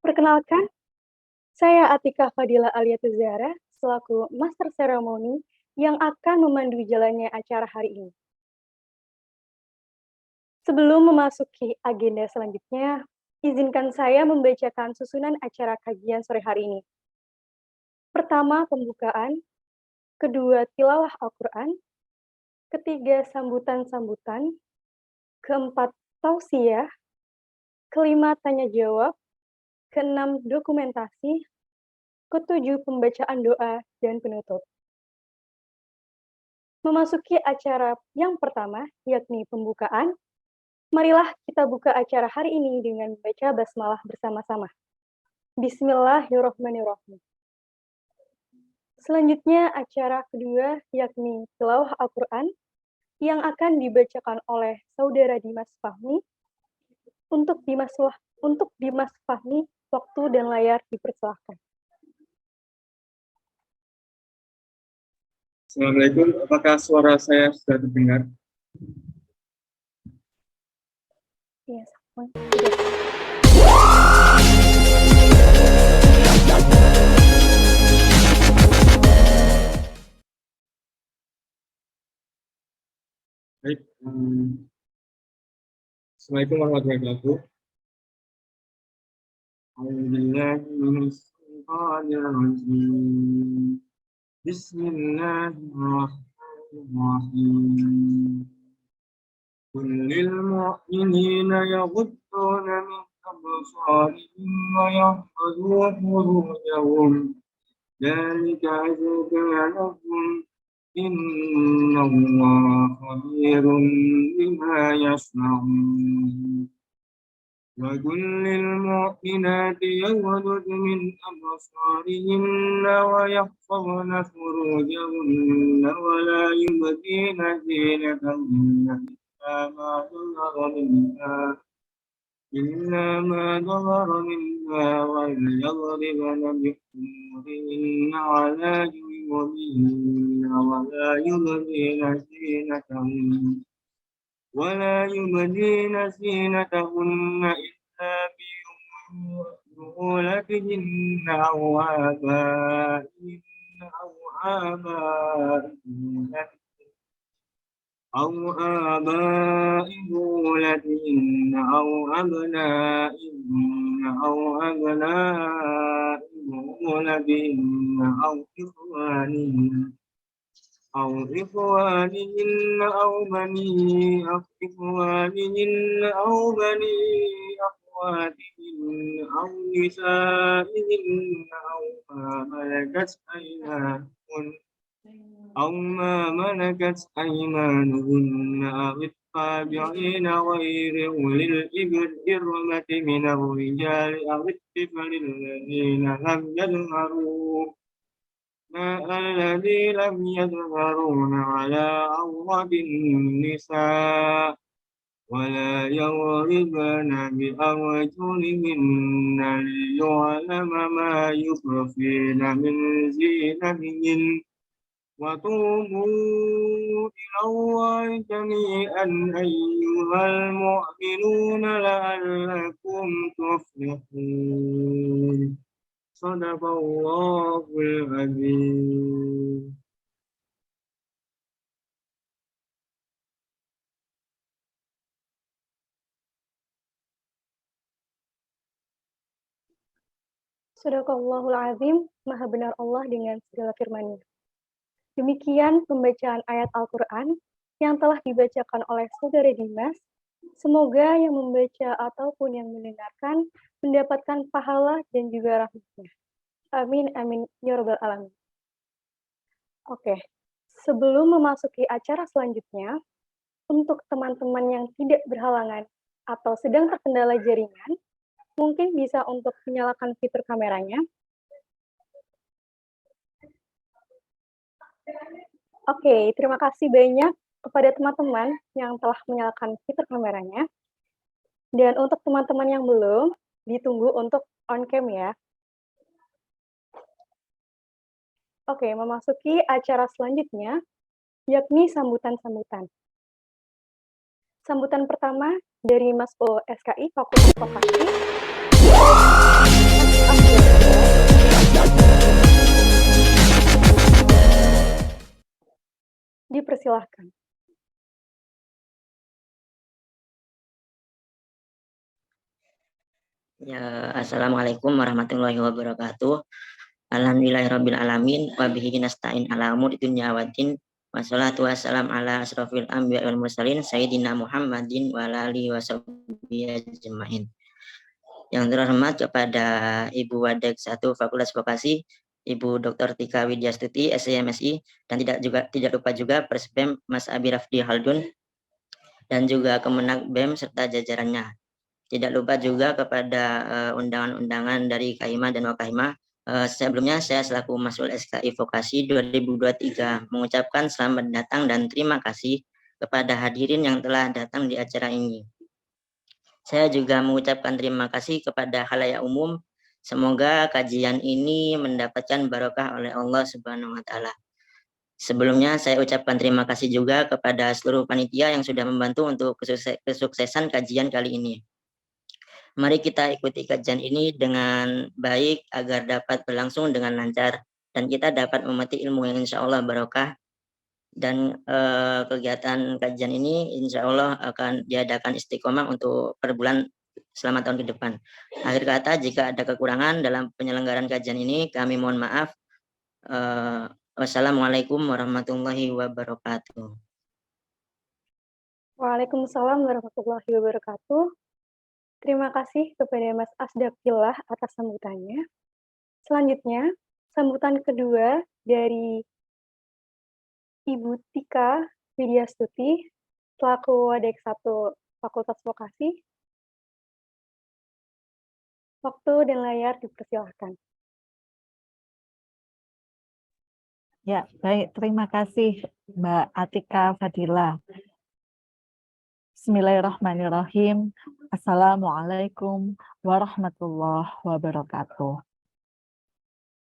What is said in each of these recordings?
Perkenalkan, saya Atika Fadila Aliatul Zahra selaku Master Ceremony yang akan memandu jalannya acara hari ini. Sebelum memasuki agenda selanjutnya, izinkan saya membacakan susunan acara kajian sore hari ini. Pertama, pembukaan. Kedua, tilawah Al-Quran. Ketiga, sambutan-sambutan. Keempat, tausiah. Kelima, tanya-jawab. Keenam, dokumentasi. Ketujuh, pembacaan doa dan penutup. Memasuki acara yang pertama, yakni pembukaan. Marilah kita buka acara hari ini dengan membaca basmalah bersama-sama. Bismillahirrahmanirrahim. Selanjutnya acara kedua, yakni tilawah Al-Quran, yang akan dibacakan oleh Saudara Dimas Fahmi. Untuk Dimas Fahmi, waktu dan layar dipersilahkan. Assalamualaikum, apakah suara saya sudah terdengar? Yes. Baik, Assalamualaikum warahmatullahi wabarakatuh. Alhamdulillahirrahmanirrahim. Bismillahirrahmanirrahim. قل للمؤمنين يغضوا من أبصارهم ويحفظوا فروجهم ذلك أزكى لهم إن الله خبير بما يصنعون وقل للمؤمنات يغضضن من أبصارهن ويحفظن فروجهن ولا يبدين زينتهن إلا ما ظهر منها وليضربن بخمرهن على جيوبهن ولا يبدين زينتهن إلا ببعولتهن أو آبائهن أو آباء بولتهن أو أبنائهن أو أبناء بولتهن أو إخوانهن أو بني إخوانهن أو بني أخواتهن أو نسائهن أو ما ملكت أيمانهن أو التابعين غير أولي الإربة من الرجال أو الطفل الذين لم يظهرون على عورة النساء ولا يضربن بأرجلهن ليعلم ما يخفين من زينتهن وتوبوا إلى الله جميعا أيها المؤمنون لعلكم تفلحون صدق الله العظيم. Sadaqallahul Azim, Maha benar Allah dengan segala firman-Nya. Demikian pembacaan ayat Al-Quran yang telah dibacakan oleh Saudara Dimas. Semoga yang membaca ataupun yang mendengarkan mendapatkan pahala dan juga rahmatnya. Amin, amin, ya rabbal alamin. Oke, sebelum memasuki acara selanjutnya, untuk teman-teman yang tidak berhalangan atau sedang terkendala jaringan, mungkin bisa untuk menyalakan fitur kameranya. Oke, terima kasih banyak kepada teman-teman yang telah menyalakan fitur kameranya. Dan untuk teman-teman yang belum, ditunggu untuk on cam ya. Oke, memasuki acara selanjutnya, yakni sambutan-sambutan. Sambutan pertama dari Mas O SKI Fakultas Vokasi. dipersilahkan. Ya, Assalamualaikum warahmatullahi wabarakatuh. Alhamdulillahirabbil alamin wa bihi nasta'in ala umuri dunya waddin. Wassalatu wassalam ala asrofil anbiya wal mursalin sayyidina Muhammadin wa ala alihi washabbihi ajmain. Yang terhormat kepada Ibu Wadek 1 Fakultas Vokasi, Ibu Dr. Tika Widyastuti, SIMSI, dan tidak lupa juga Presbem Mas Abi Rafdi Haldun, dan juga Kemenag BEM serta jajarannya. Tidak lupa juga kepada undangan-undangan dari KAIMA dan Wakahima. Sebelumnya saya selaku Mas'ul SKI Vokasi 2023 mengucapkan selamat datang dan terima kasih kepada hadirin yang telah datang di acara ini. Saya juga mengucapkan terima kasih kepada khalayak umum. Semoga kajian ini mendapatkan barokah oleh Allah Subhanahu wa taala. Sebelumnya saya ucapkan terima kasih juga kepada seluruh panitia yang sudah membantu untuk kesuksesan kajian kali ini. Mari kita ikuti kajian ini dengan baik agar dapat berlangsung dengan lancar dan kita dapat memetik ilmu yang insya Allah barokah. Dan kegiatan kajian ini insya Allah akan diadakan istiqomah untuk per bulan selama tahun ke depan. Akhir kata, jika ada kekurangan dalam penyelenggaraan kajian ini, kami mohon maaf. Wassalamualaikum warahmatullahi wabarakatuh. Waalaikumsalam warahmatullahi wabarakatuh. Terima kasih kepada Mas Asdaqillah atas sambutannya. Selanjutnya, sambutan kedua dari Ibu Tika Widyastuti, selaku Wadek 1 Fakultas Vokasi. Waktu dan layar dipersilahkan. Ya, baik. Terima kasih Mbak Atika Fadila. Bismillahirrahmanirrahim. Assalamualaikum warahmatullahi wabarakatuh.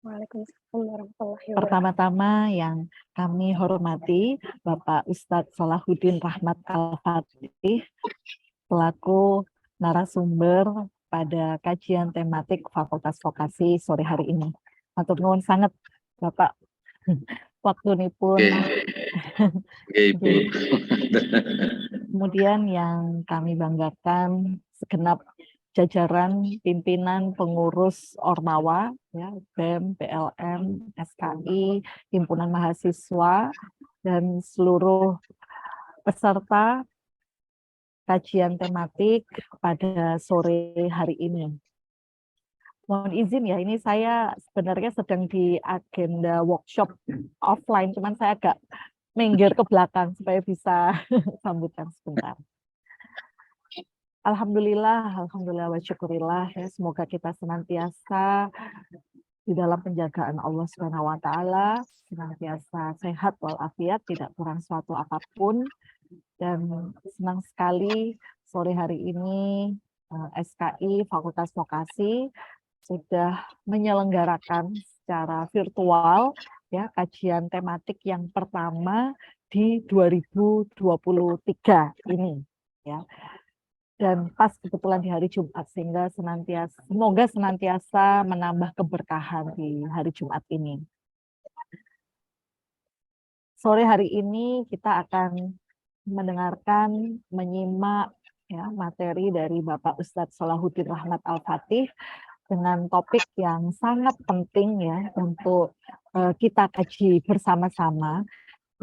Waalaikumsalam warahmatullahi wabarakatuh. Pertama-tama yang kami hormati Bapak Ustadz Salahuddin Rahmat Al-Fatih selaku narasumber pada kajian tematik Fakultas Vokasi sore hari ini. Matur nuwun sangat Bapak. Waktu ini pun. Kemudian yang kami banggakan segenap jajaran pimpinan pengurus Ormawa, ya, BEM, PLM, SKI, himpunan mahasiswa, dan seluruh peserta kajian tematik pada sore hari ini. Mohon izin ya, ini saya sebenarnya sedang di agenda workshop offline, cuman saya agak minggir ke belakang supaya bisa sambutan sebentar. Alhamdulillah wa syukurillah, ya, semoga kita senantiasa di dalam penjagaan Allah Subhanahu wa taala, senantiasa sehat walafiat, tidak kurang suatu apapun. Dan senang sekali sore hari ini SKI Fakultas Vokasi sudah menyelenggarakan secara virtual ya kajian tematik yang pertama di 2023 ini ya. Dan pas kebetulan di hari Jumat sehingga semoga senantiasa menambah keberkahan di hari Jumat ini. Sore hari ini kita akan mendengarkan, menyimak ya materi dari Bapak Ustadz Salahuddin Rahmat Al-Fatih dengan topik yang sangat penting ya untuk kita kaji bersama-sama,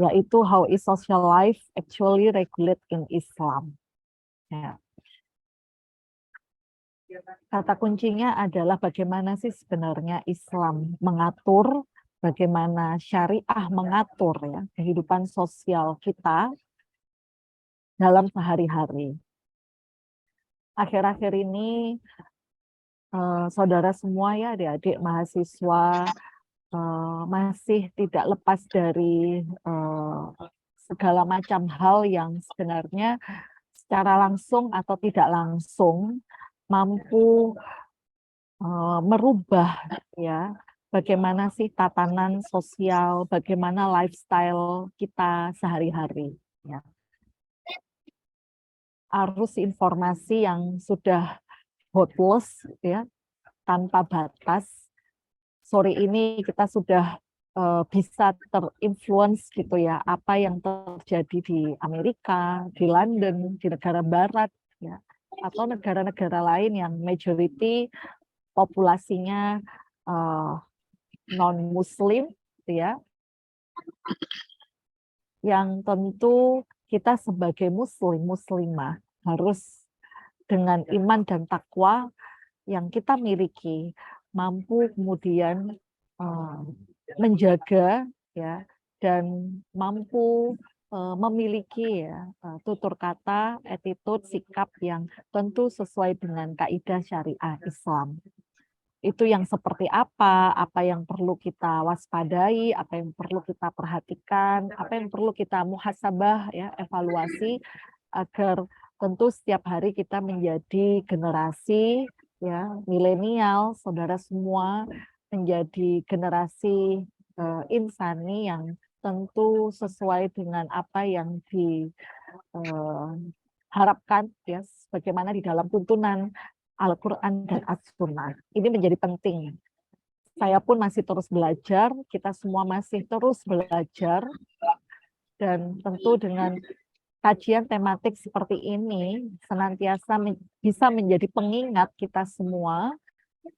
yaitu how is social life actually regulate in Islam. Ya. Kata kuncinya adalah bagaimana sih sebenarnya Islam mengatur, bagaimana syariah mengatur ya kehidupan sosial kita dalam sehari-hari. Akhir-akhir ini saudara semua ya adik-adik mahasiswa masih tidak lepas dari segala macam hal yang sebenarnya secara langsung atau tidak langsung mampu merubah ya bagaimana sih tatanan sosial, bagaimana lifestyle kita sehari-hari ya. Arus informasi yang sudah hopeless ya tanpa batas. Sore ini kita sudah bisa terinfluence gitu ya, apa yang terjadi di Amerika, di London, di negara Barat, ya, atau negara-negara lain yang majority populasinya non-Muslim, gitu ya, yang tentu kita sebagai Muslim, Muslimah harus dengan iman dan takwa yang kita miliki mampu kemudian menjaga ya dan mampu memiliki ya tutur kata, attitude, sikap yang tentu sesuai dengan kaidah syariah Islam. Itu yang seperti apa yang perlu kita waspadai, apa yang perlu kita perhatikan, apa yang perlu kita muhasabah ya, evaluasi agar tentu setiap hari kita menjadi generasi ya milenial, saudara semua menjadi generasi insani yang tentu sesuai dengan apa yang diharapkan ya sebagaimana di dalam tuntunan Al-Quran dan As-Sunnah. Ini menjadi penting. Saya pun masih terus belajar, kita semua masih terus belajar, dan tentu dengan kajian tematik seperti ini senantiasa bisa menjadi pengingat kita semua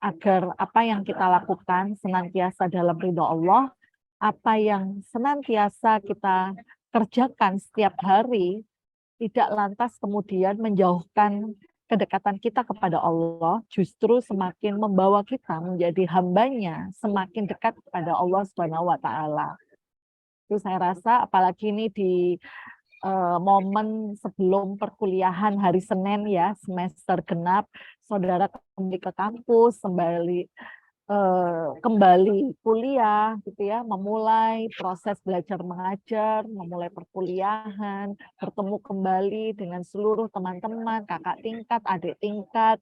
agar apa yang kita lakukan senantiasa dalam ridho Allah, apa yang senantiasa kita kerjakan setiap hari tidak lantas kemudian menjauhkan kedekatan kita kepada Allah, justru semakin membawa kita menjadi hambanya, semakin dekat kepada Allah Subhanahu wa Ta'ala. Itu saya rasa, apalagi ini di momen sebelum perkuliahan hari Senin ya, semester genap, saudara kembali ke kampus, kembali kuliah gitu ya, memulai proses belajar mengajar, memulai perkuliahan, bertemu kembali dengan seluruh teman-teman, kakak tingkat, adik tingkat,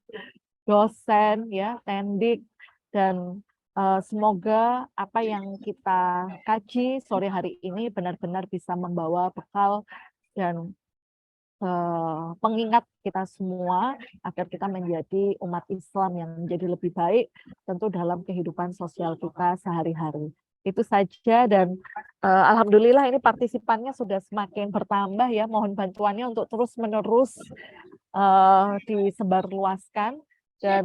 dosen ya, tendik, dan semoga apa yang kita kaji sore hari ini benar-benar bisa membawa bekal dan pengingat kita semua agar kita menjadi umat Islam yang menjadi lebih baik tentu dalam kehidupan sosial kita sehari-hari. Itu saja, dan alhamdulillah ini partisipannya sudah semakin bertambah ya. Mohon bantuannya untuk terus-menerus disebarluaskan, dan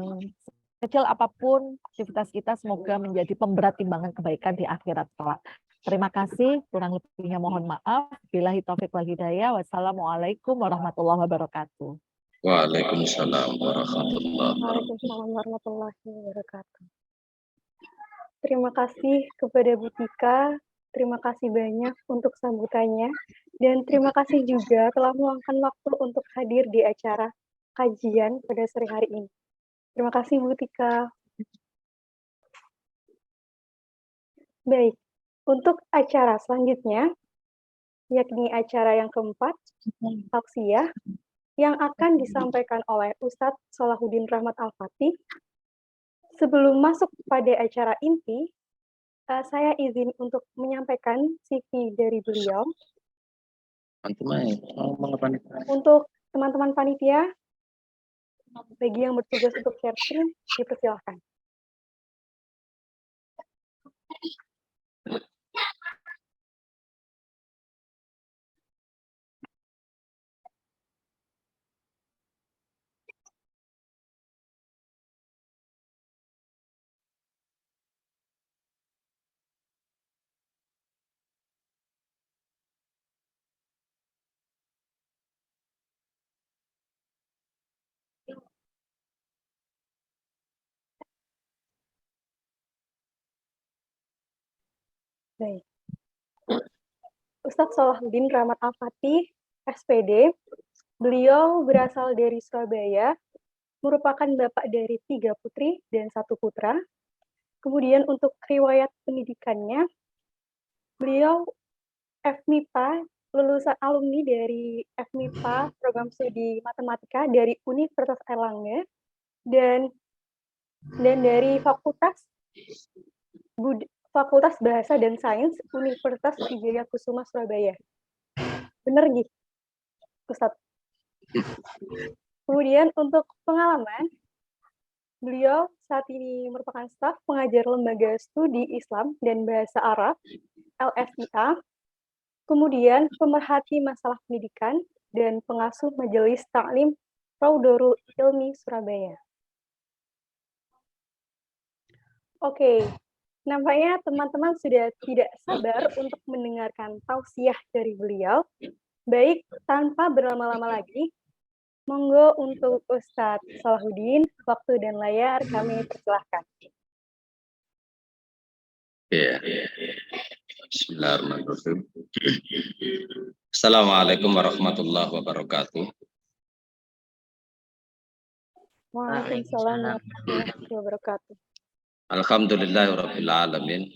kecil apapun aktivitas kita semoga menjadi pemberat timbangan kebaikan di akhirat kelak. Terima kasih, kurang lebihnya mohon maaf. Billahi taufiq wal hidayah. Wassalamualaikum warahmatullahi wabarakatuh. Waalaikumsalam warahmatullahi wabarakatuh. Waalaikumsalam warahmatullahi wabarakatuh. Terima kasih kepada Bu Tika, terima kasih banyak untuk sambutannya, dan terima kasih juga telah meluangkan waktu untuk hadir di acara kajian pada sore hari ini. Terima kasih Bu Tika. Baik. Untuk acara selanjutnya, yakni acara yang keempat, tausiah, yang akan disampaikan oleh Ustadz Salahuddin Rahmat Al-Fatih. Sebelum masuk pada acara inti, saya izin untuk menyampaikan CV dari beliau. Untuk teman-teman panitia, bagi yang bertugas untuk share screen, dipersilahkan. Baik. Ustadz Salahuddin Rahmat Al-Fatih, SPD, beliau berasal dari Surabaya, merupakan bapak dari 3 putri dan 1 putra. Kemudian untuk riwayat pendidikannya, beliau FMIPA, lulusan alumni dari FMIPA, program studi matematika dari Universitas Airlangga, dan dari Fakultas Bahasa dan Sains Universitas Wijaya Kusuma Surabaya. Bener gitu, Ustadz. Kemudian untuk pengalaman, beliau saat ini merupakan staf pengajar Lembaga Studi Islam dan Bahasa Arab, LSIA, kemudian pemerhati masalah pendidikan, dan pengasuh Majelis Ta'lim Raudorul Ilmi Surabaya. Oke, nampaknya teman-teman sudah tidak sabar untuk mendengarkan tausiah dari beliau. Baik, tanpa berlama-lama lagi, monggo untuk Ustadz Salahuddin, waktu dan layar kami persilahkan. Ya. Bismillahirrahmanirrahim. Assalamualaikum warahmatullahi wabarakatuh. Waalaikumsalam warahmatullahi wabarakatuh. Alhamdulillahirabbil alamin.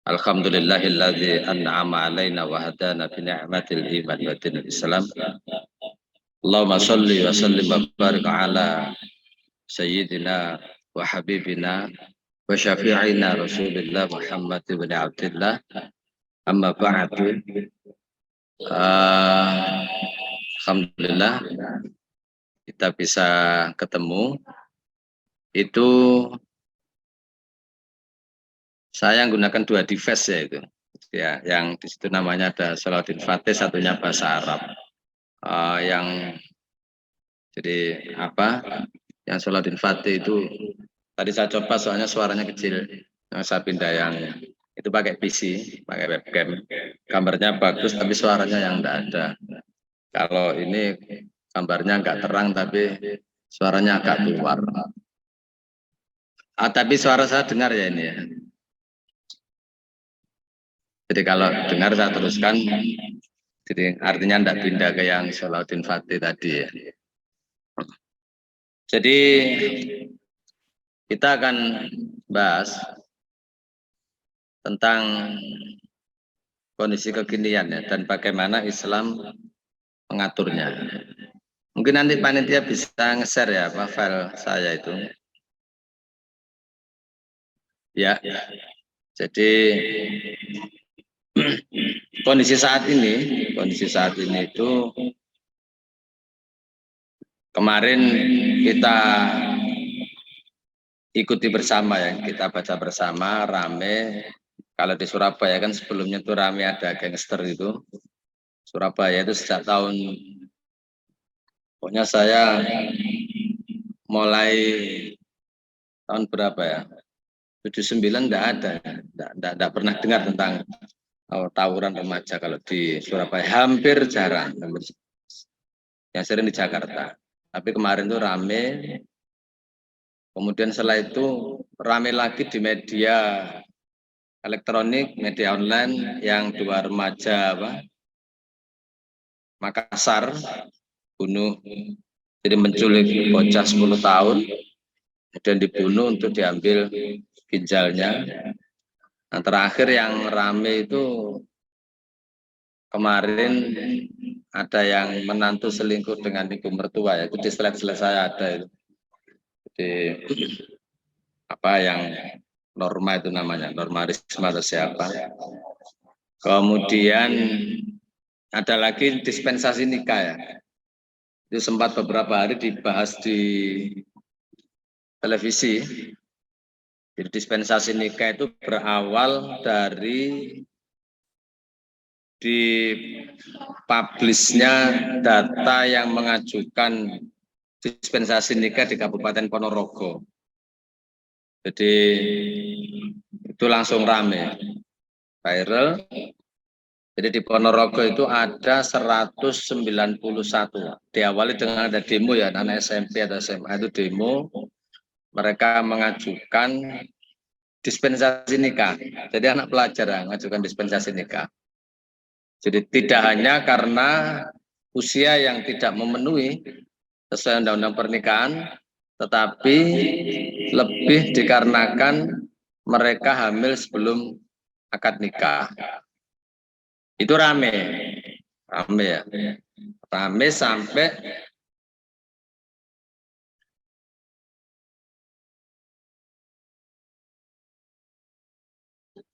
Alhamdulillahilladzi an'ama alaina wa hadana bi ni'matil iman wa dinil Islam. Allahumma shalli wa sallim wa barik ala sayyidina wa habibina wa syafi'ina Rasulillah Muhammad ibn Abdullah. Amma ba'du. Alhamdulillah kita bisa ketemu. Itu saya gunakan dua device ya itu. Ya, yang di situ namanya ada Salahuddin Fatih, satunya bahasa Arab. Jadi yang Salahuddin Fatih itu tadi saya coba soalnya suaranya kecil. Saya pindah yang itu pakai PC, pakai webcam. Gambarnya bagus tapi suaranya yang enggak ada. Kalau ini gambarnya enggak terang tapi suaranya agak keluar. Tapi suara saya dengar ya ini ya. Jadi kalau dengar saya teruskan. Jadi artinya enggak pindah ke yang Salahuddin Fatih tadi ya. Jadi kita akan bahas tentang kondisi kekinian ya, dan bagaimana Islam mengaturnya. Mungkin nanti panitia bisa nge-share ya file saya itu. Ya. Jadi kondisi saat ini itu kemarin kita ikuti bersama ya, kita baca bersama rame. Kalau di Surabaya kan sebelumnya itu rame ada gangster itu. Surabaya itu sejak pokoknya saya mulai tahun berapa ya? 79 enggak pernah dengar tentang tawuran remaja kalau di Surabaya, hampir jarang. Yang sering di Jakarta. Tapi kemarin itu rame. Kemudian setelah itu rame lagi di media elektronik, media online yang dua remaja Makassar bunuh, jadi menculik bocah 10 tahun, kemudian dibunuh untuk diambil ginjalnya. Nah, terakhir yang rame itu kemarin ada yang menantu selingkuh dengan ibu mertua ya, itu di slide saya ada itu. Jadi yang Norma itu namanya, Norma Risma atau siapa. Kemudian ada lagi dispensasi nikah ya. Itu sempat beberapa hari dibahas di televisi. Jadi dispensasi nikah itu berawal dari dipublishnya data yang mengajukan dispensasi nikah di Kabupaten Ponorogo. Jadi itu langsung rame, viral. Jadi di Ponorogo itu ada 191. Diawali dengan ada demo ya, anak SMP atau SMA itu demo. Mereka mengajukan dispensasi nikah. Jadi anak pelajar yang mengajukan dispensasi nikah. Jadi tidak hanya karena usia yang tidak memenuhi sesuai undang-undang pernikahan, tetapi lebih dikarenakan mereka hamil sebelum akad nikah. Itu rame ya, rame sampai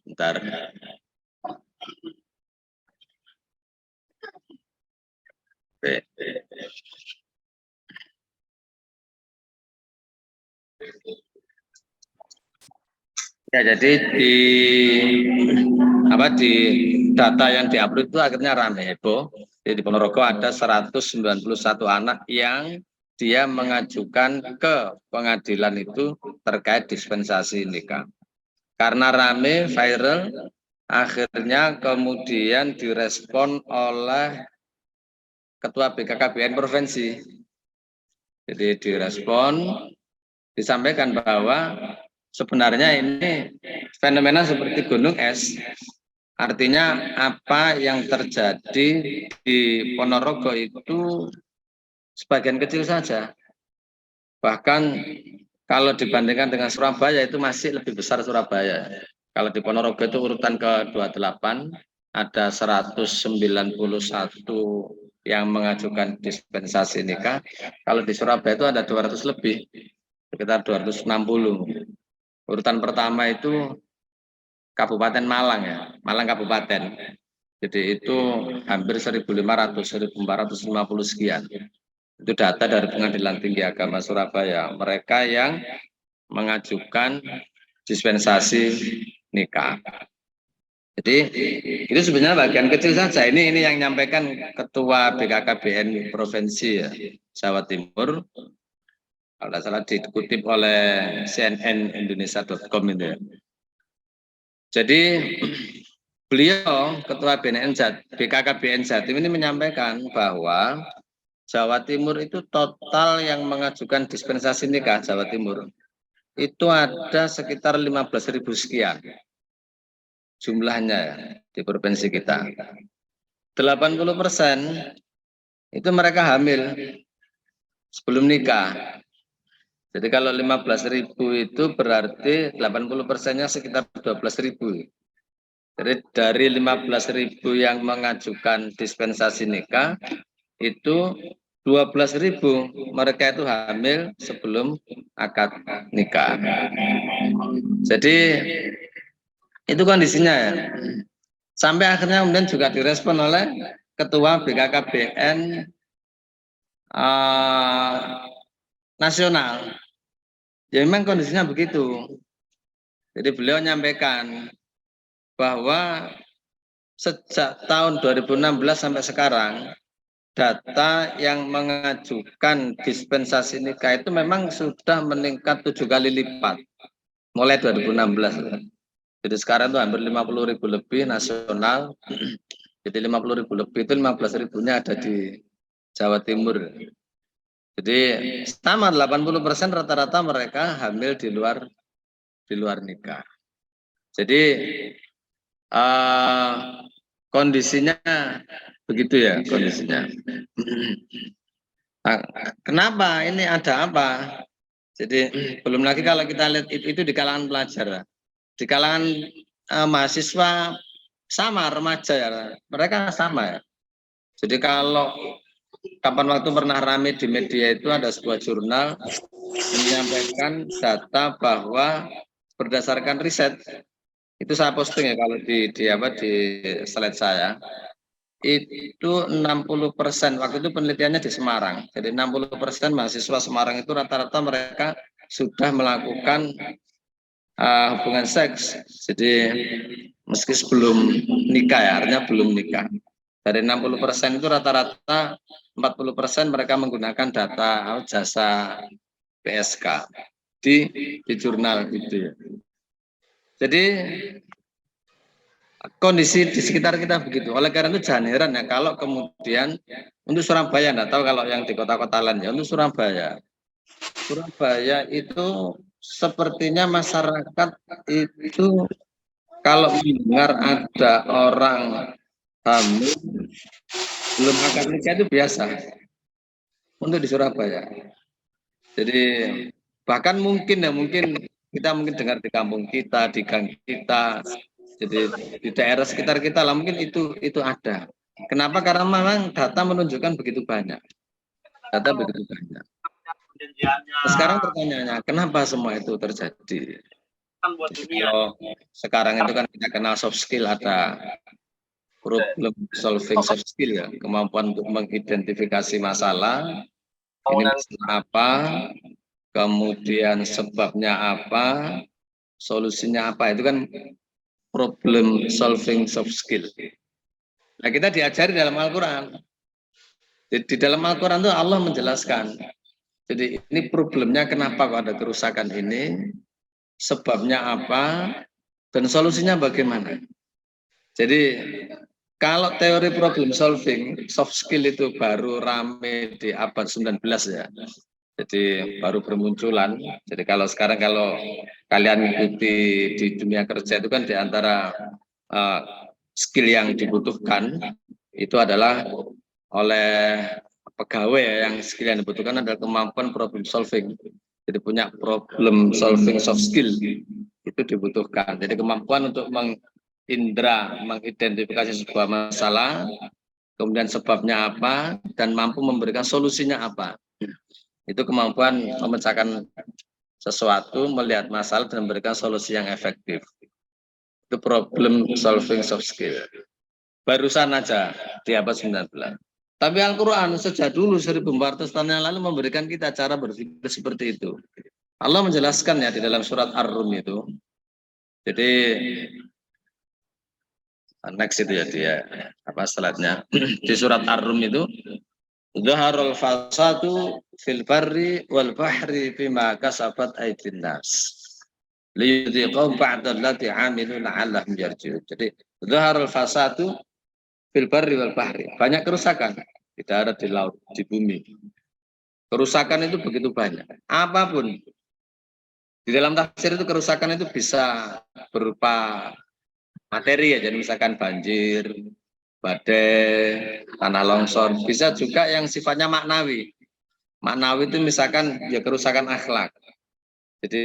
bentar. Ya, jadi di data yang diupload itu akhirnya rame heboh. Jadi di Ponorogo ada 191 anak yang dia mengajukan ke pengadilan itu terkait dispensasi nikah. Karena rame, viral, akhirnya kemudian direspon oleh Ketua BKKBN Provinsi. Jadi direspon, disampaikan bahwa sebenarnya ini fenomena seperti gunung es. Artinya apa yang terjadi di Ponorogo itu sebagian kecil saja. Bahkan kalau dibandingkan dengan Surabaya itu masih lebih besar Surabaya. Kalau di Ponorogo itu urutan ke-28, ada 191 yang mengajukan dispensasi nikah. Kalau di Surabaya itu ada 200 lebih, sekitar 260. Urutan pertama itu Kabupaten Malang ya, Malang Kabupaten. Jadi itu hampir 1.500, 1.450 sekian. Itu data dari Pengadilan Tinggi Agama Surabaya. Mereka yang mengajukan dispensasi nikah. Jadi itu sebenarnya bagian kecil saja. Ini yang nyampaikan Ketua BKKBN Provinsi ya, Jawa Timur. Kalau tidak salah dikutip oleh cnnindonesia.com itu ya. Jadi beliau Ketua BKKBN Jatim ini menyampaikan bahwa Jawa Timur itu total yang mengajukan dispensasi nikah Jawa Timur itu ada sekitar 15.000 sekian jumlahnya ya, di provinsi kita. 80% itu mereka hamil sebelum nikah. Jadi kalau 15.000 itu berarti 80%-nya sekitar 12.000. Jadi dari 15.000 yang mengajukan dispensasi nikah itu 12.000 mereka itu hamil sebelum akad nikah. Jadi itu kondisinya ya. Sampai akhirnya kemudian juga direspon oleh Ketua BKKBN nasional. Ya memang kondisinya begitu. Jadi beliau menyampaikan bahwa sejak tahun 2016 sampai sekarang data yang mengajukan dispensasi nikah itu memang sudah meningkat 7 kali lipat mulai 2016. Jadi sekarang itu hampir 50.000 lebih nasional. Jadi 50.000 lebih itu 15.000-nya ada di Jawa Timur. Jadi sama 80% rata-rata mereka hamil di luar nikah. Jadi kondisinya begitu ya kondisinya. Nah, kenapa ini ada apa? Jadi belum lagi kalau kita lihat itu di kalangan pelajar, di kalangan mahasiswa sama remaja ya, mereka sama ya. Jadi kalau kapan waktu pernah rame di media itu ada sebuah jurnal menyampaikan data bahwa berdasarkan riset itu saya posting ya kalau di slide saya itu 60% waktu itu penelitiannya di Semarang. Jadi 60% mahasiswa Semarang itu rata-rata mereka sudah melakukan hubungan seks. Jadi meski sebelum nikah ya, artinya belum nikah. Dari 60% itu rata-rata 40% mereka menggunakan data jasa PSK di jurnal itu ya. Jadi kondisi di sekitar kita begitu. Oleh karena itu jangan heran ya kalau kemudian untuk Surabaya, enggak tahu kalau yang di kota-kota lain ya, untuk Surabaya itu sepertinya masyarakat itu kalau mendengar ada orang hamil belum akad nikah itu biasa untuk di Surabaya. Jadi bahkan mungkin kita dengar di kampung kita, di gang kita, jadi di daerah sekitar kita lah mungkin itu ada. Kenapa? Karena memang data menunjukkan begitu banyak. Data begitu banyak. Sekarang pertanyaannya, kenapa semua itu terjadi? Kalau sekarang itu kan kita kenal soft skill, ada problem solving soft skill ya, kemampuan untuk mengidentifikasi masalah, ini masalah apa, kemudian sebabnya apa, solusinya apa, itu kan problem solving soft skill. Nah, kita diajari dalam Al-Quran. Di dalam Al-Quran itu Allah menjelaskan. Jadi ini problemnya kenapa kok ada kerusakan ini, sebabnya apa, dan solusinya bagaimana. Jadi kalau teori problem solving, soft skill itu baru rame di abad 19 ya. Jadi baru bermunculan. Jadi kalau sekarang kalau kalian ikuti di dunia kerja itu kan di antara skill yang dibutuhkan itu adalah oleh pegawai yang skill yang dibutuhkan adalah kemampuan problem solving. Jadi punya problem solving soft skill itu dibutuhkan. Jadi kemampuan untuk mengidentifikasi sebuah masalah, kemudian sebabnya apa, dan mampu memberikan solusinya apa. Itu kemampuan memecahkan sesuatu, melihat masalah, dan memberikan solusi yang efektif. Itu problem solving soft skill. Barusan aja di abad 19. Tapi Al-Quran sejak dulu 1400 tahun yang lalu memberikan kita cara berpikir seperti itu. Allah menjelaskan ya di dalam surat Ar-Rum itu. Jadi next itu ya dia apa slide-nya. Di surat Ar-Rum itu Zaharul fasadu fil barri wal bahri bima kasabat aydin nas. Liyudhiqahum ba'dallati 'amilun 'allahum yarji'un. Jadi zaharul fasadu fil barri wal bahri. Banyak kerusakan di darat, di laut, di bumi. Kerusakan itu begitu banyak. Apapun. Di dalam tafsir itu kerusakan itu bisa berupa materi ya. Jadi misalkan banjir, badai, tanah longsor. Bisa juga yang sifatnya maknawi. Maknawi itu misalkan ya kerusakan akhlak. Jadi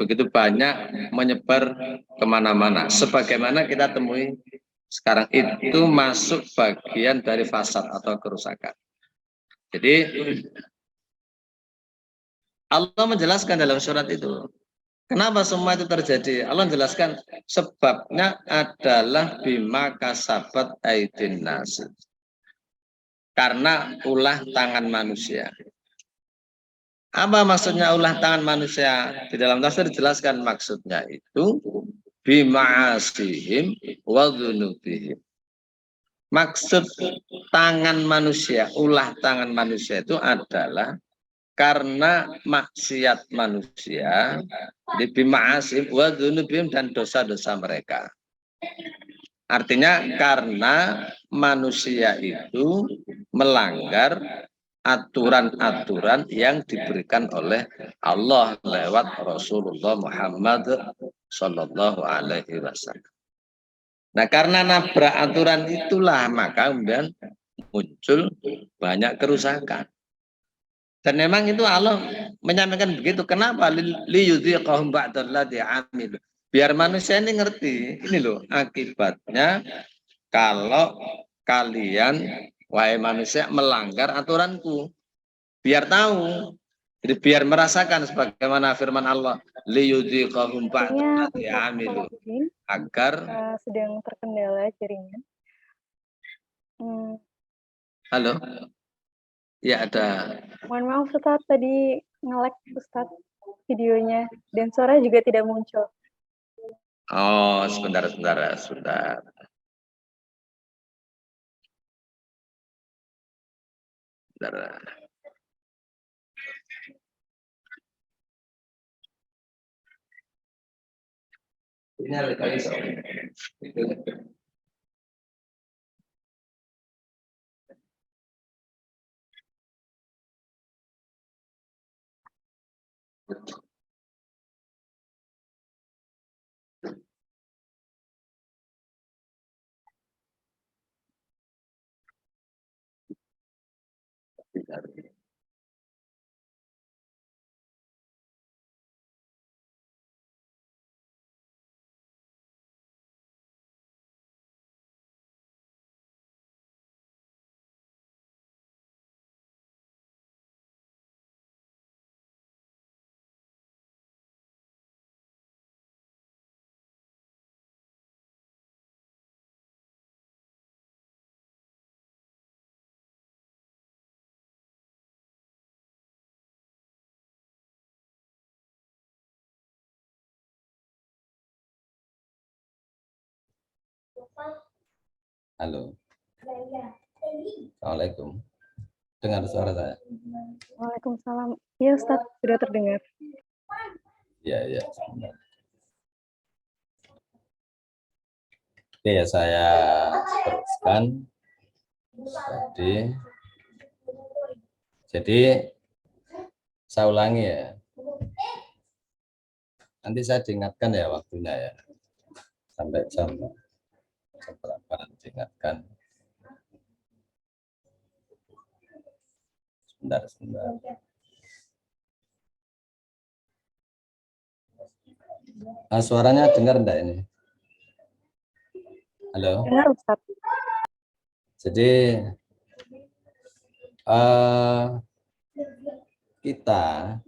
begitu banyak menyebar kemana-mana. Sebagaimana kita temui sekarang itu masuk bagian dari fasad atau kerusakan. Jadi Allah menjelaskan dalam surat itu. Kenapa semua itu terjadi? Allah menjelaskan sebabnya adalah bima kasabat aidin nas. Karena ulah tangan manusia. Apa maksudnya ulah tangan manusia? Di dalam tafsir dijelaskan maksudnya itu bima'asihim wa dzunubihim. Maksud tangan manusia, ulah tangan manusia itu adalah karena maksiat manusia, di bima'asihim wa dzunubihim, dan dosa-dosa mereka. Artinya karena manusia itu melanggar aturan-aturan yang diberikan oleh Allah lewat Rasulullah Muhammad Sallallahu Alaihi Wasallam. Nah, karena nabrak aturan itulah maka kemudian muncul banyak kerusakan. Dan memang itu Allah menyampaikan begitu. Kenapa? Liyudhiqahum ba'dalladzi 'amilu. Biar manusia ini ngerti. Ini loh akibatnya kalau kalian wahai manusia melanggar aturanku, biar tahu, jadi biar merasakan sebagaimana firman Allah, liyudhiqahum ba'dalladzi 'amilu, agar sedang terkendala jaringan. halo, ya ada. Mohon maaf Ustadz, tadi nge-lag Ustadz videonya dan suara juga tidak muncul. Oh, sebentar. Ini ada kali soalnya. Halo. Assalamualaikum. Dengar suara saya? Waalaikumsalam. Iya Ustaz, sudah terdengar. Iya. Sebentar. Oke, ya saya teruskan. Jadi saya ulangi ya. Nanti saya diingatkan ya waktunya ya. Sampai jam berapa nanti diingatkan. Sebentar. Suaranya dengar enggak ini? Halo? Dengar Ustaz. Jadi kita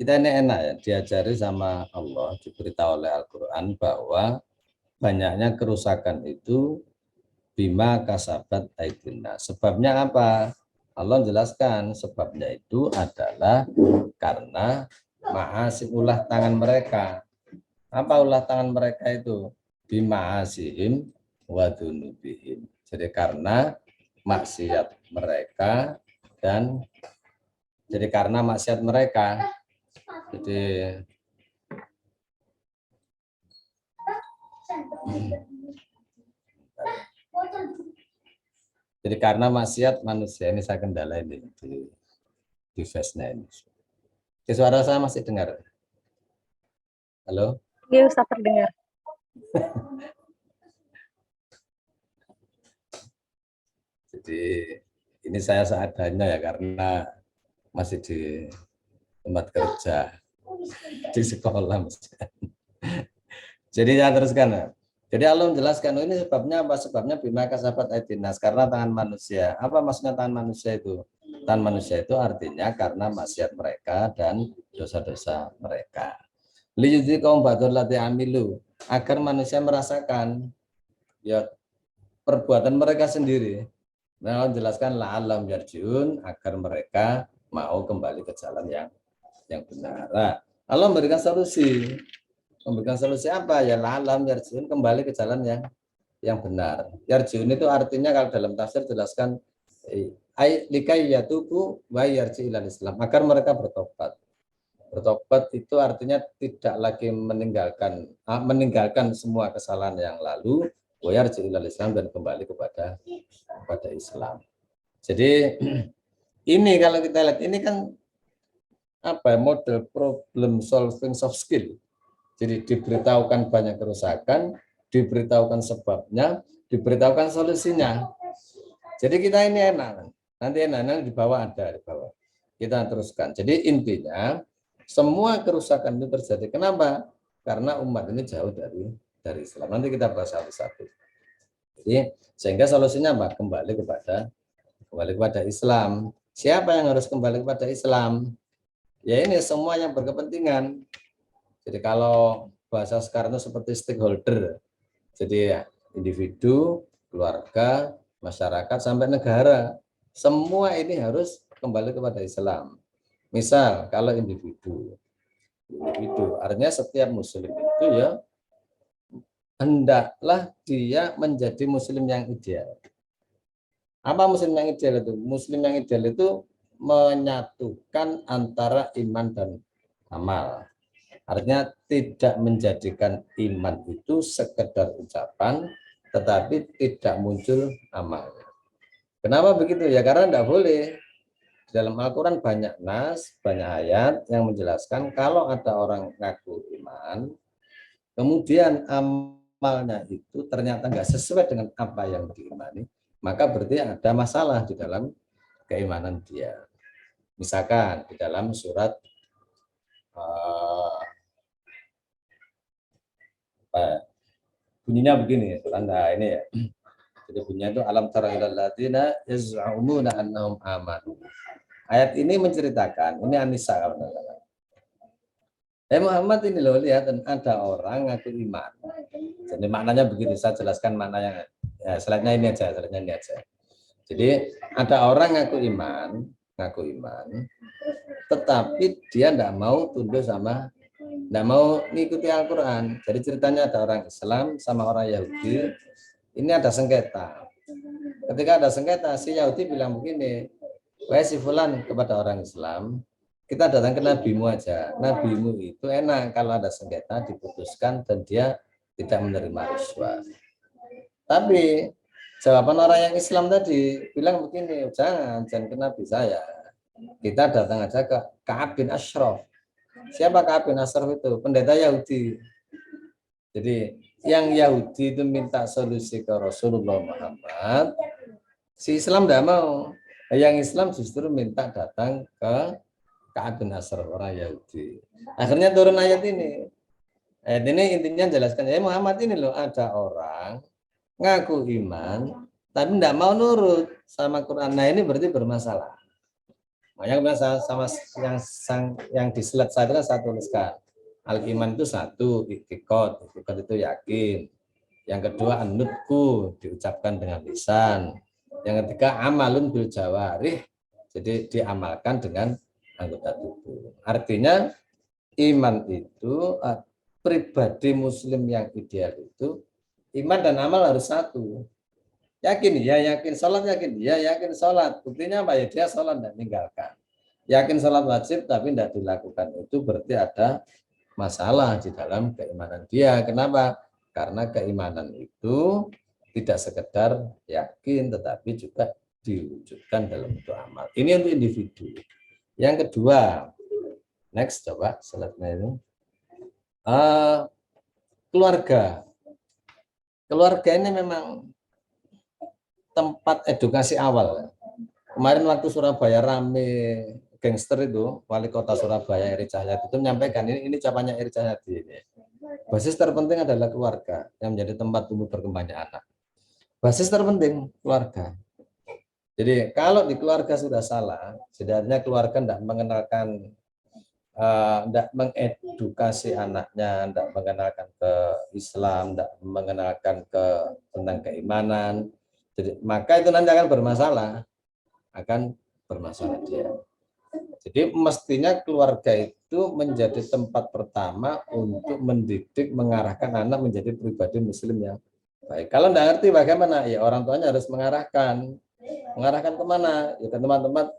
ini enak ya, diajari sama Allah, diberitahu oleh Al-Quran bahwa banyaknya kerusakan itu bima kasabat aidina. Sebabnya apa? Allah jelaskan sebabnya itu adalah karena ma'asi ulah tangan mereka. Apa ulah tangan mereka itu? Bima'asihim wa dzunubihim. Jadi karena maksiat mereka dan jadi karena maksiat mereka. Jadi karena maksiat manusia ini saya kendala ini di device-nya ini. Suara saya masih dengar? Halo? Iya Ustaz, terdengar. Jadi ini saya seadanya ya karena masih di tempat kerja, di sekolah. Jadi saya teruskan. Jadi Allah menjelaskan ini sebabnya apa? Sebabnya bima kasabat aidinas, karena tangan manusia. Apa maksudnya tangan manusia itu? Tangan manusia itu artinya karena maksiat mereka dan dosa-dosa mereka. Liyudzi kaum badur lati amilu, agar manusia merasakan ya perbuatan mereka sendiri. Nah, Allah jelaskan la'allam yarjiun, agar mereka mau kembali ke jalan yang benar. Nah, Allah memberikan solusi. Memberikan solusi apa? Ya la'allam yarjiun, kembali ke jalan yang benar. Yarjiun itu artinya kalau dalam tafsir jelaskan likai yatubu wa yarji ilal Islam, agar mereka bertobat. Bertobat itu artinya tidak lagi meninggalkan semua kesalahan yang lalu, wa yarji ilal Islam, dan kembali kepada Islam. Jadi ini kalau kita lihat ini kan apa model problem solving soft skill. Jadi diberitahukan banyak kerusakan, diberitahukan sebabnya, diberitahukan solusinya. Jadi kita ini enak. Nanti enak di bawah ada di bawah. Kita teruskan. Jadi intinya semua kerusakan itu terjadi. Kenapa? Karena umat ini jauh dari Islam. Nanti kita bahas satu-satu. Jadi sehingga solusinya apa? Kembali kepada Islam. Siapa yang harus kembali kepada Islam? Ya ini semua yang berkepentingan. Jadi kalau bahasa sekarang itu seperti stakeholder. Jadi individu, keluarga, masyarakat, sampai negara. Semua ini harus kembali kepada Islam. Misal kalau individu artinya setiap muslim itu ya hendaklah dia menjadi muslim yang ideal. Apa muslim yang ideal itu? Muslim yang ideal itu menyatukan antara iman dan amal. Artinya tidak menjadikan iman itu sekedar ucapan, tetapi tidak muncul amalnya. Kenapa begitu? Ya karena tidak boleh. Dalam Al-Quran banyak nas, banyak ayat yang menjelaskan kalau ada orang ngaku iman, kemudian amalnya itu ternyata nggak sesuai dengan apa yang diimani, maka berarti ada masalah di dalam keimanan dia. Misalkan di dalam surat bunyinya begini, tanda ini ya. Jadi bunyinya itu alam tara ilal ladzina yaz'umuna annahum amanu. Ayat ini menceritakan, ini An-Nisa kawan-kawan. Muhammad ini loh, lihat ada orang ngaku iman. Jadi maknanya begitu, saya jelaskan maknanya. Ya, slide-nya ini aja. Jadi ada orang ngaku iman, tetapi dia tidak mau tunduk sama Nggak mau ngikuti Al-Quran. Jadi ceritanya ada orang Islam sama orang Yahudi. Ini ada sengketa. Ketika ada sengketa, si Yahudi bilang begini, wahai si Fulan, kepada orang Islam, kita datang ke nabimu aja. Nabimu itu enak kalau ada sengketa diputuskan dan dia tidak menerima riswah. Tapi jawaban orang yang Islam tadi bilang begini, jangan ke nabi saya. Kita datang aja ke Ka'ab bin Ashraf. Siapa Ka'ab bin Ashraf itu? Pendeta Yahudi. Jadi yang Yahudi itu minta solusi ke Rasulullah Muhammad, si Islam tidak mau. Yang Islam justru minta datang ke Ka'ab bin Ashraf, orang Yahudi. Akhirnya turun ayat ini. Ayat ini intinya jelaskan, ya Muhammad ini loh, ada orang ngaku iman, tapi tidak mau nurut sama Quran. Nah ini berarti bermasalah. Makanya sama yang di slide saya itu kan saya tuliskan. Al-iman itu satu, i'tiqad itu yakin. Yang kedua an-nutqu, diucapkan dengan lisan. Yang ketiga amalun bil jawarih, jadi diamalkan dengan anggota tubuh. Artinya iman itu pribadi muslim yang ideal itu iman dan amal harus satu. Yakin ya yakin, sholat yakin ya yakin sholat. Buktinya apa ya, dia sholat tidak meninggalkan. Yakin sholat wajib tapi tidak dilakukan, itu berarti ada masalah di dalam keimanan dia. Kenapa? Karena keimanan itu tidak sekedar yakin tetapi juga diwujudkan dalam bentuk amal. Ini untuk individu. Yang kedua, next coba slide-nya itu. Keluarga. Keluarga ini memang tempat edukasi awal. Kemarin waktu Surabaya rame gangster itu, wali kota Surabaya Eri Cahyadi itu menyampaikan, ini ucapannya Eri Cahyadi ini. Basis terpenting adalah keluarga yang menjadi tempat tumbuh berkembangnya anak. Basis terpenting keluarga. Jadi kalau di keluarga sudah salah, sebenarnya keluarga tidak mengenalkan, tidak mengedukasi anaknya, tidak mengenalkan ke Islam, tidak mengenalkan ke tentang keimanan. Jadi maka itu nanti akan bermasalah dia. Jadi mestinya keluarga itu menjadi tempat pertama untuk mendidik, mengarahkan anak menjadi pribadi muslim yang baik. Kalau tidak ngerti bagaimana, ya orang tuanya harus mengarahkan kemana? Ya ke teman-teman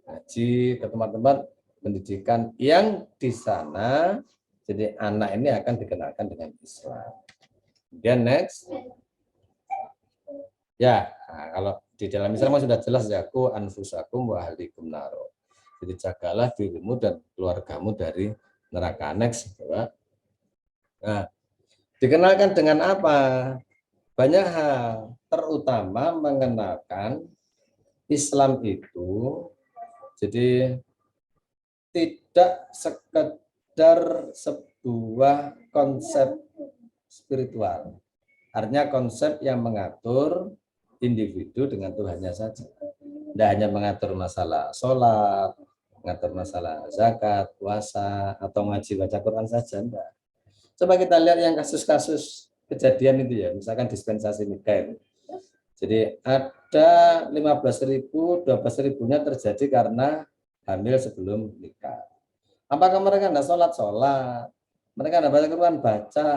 ngaji, ke teman-teman pendidikan yang di sana. Jadi anak ini akan dikenalkan dengan Islam. Kemudian next. Ya, nah, kalau di dalam Islam sudah jelas ya, ku anfusakum wa ahlikum naro. Jadi jagalah dirimu dan keluargamu dari neraka. Next, coba. Nah, dikenalkan dengan apa? Banyak hal, terutama mengenalkan Islam itu jadi tidak sekedar sebuah konsep spiritual. Artinya konsep yang mengatur individu dengan Tuhannya saja. Tidak hanya mengatur masalah sholat, mengatur masalah zakat, puasa, atau ngaji baca Quran saja. Enggak. Coba kita lihat yang kasus-kasus kejadian itu ya, misalkan dispensasi nikah. Jadi ada 15.000, 12.000-nya terjadi karena hamil sebelum nikah. Apakah mereka tidak sholat? Mereka tidak baca Quran? Baca.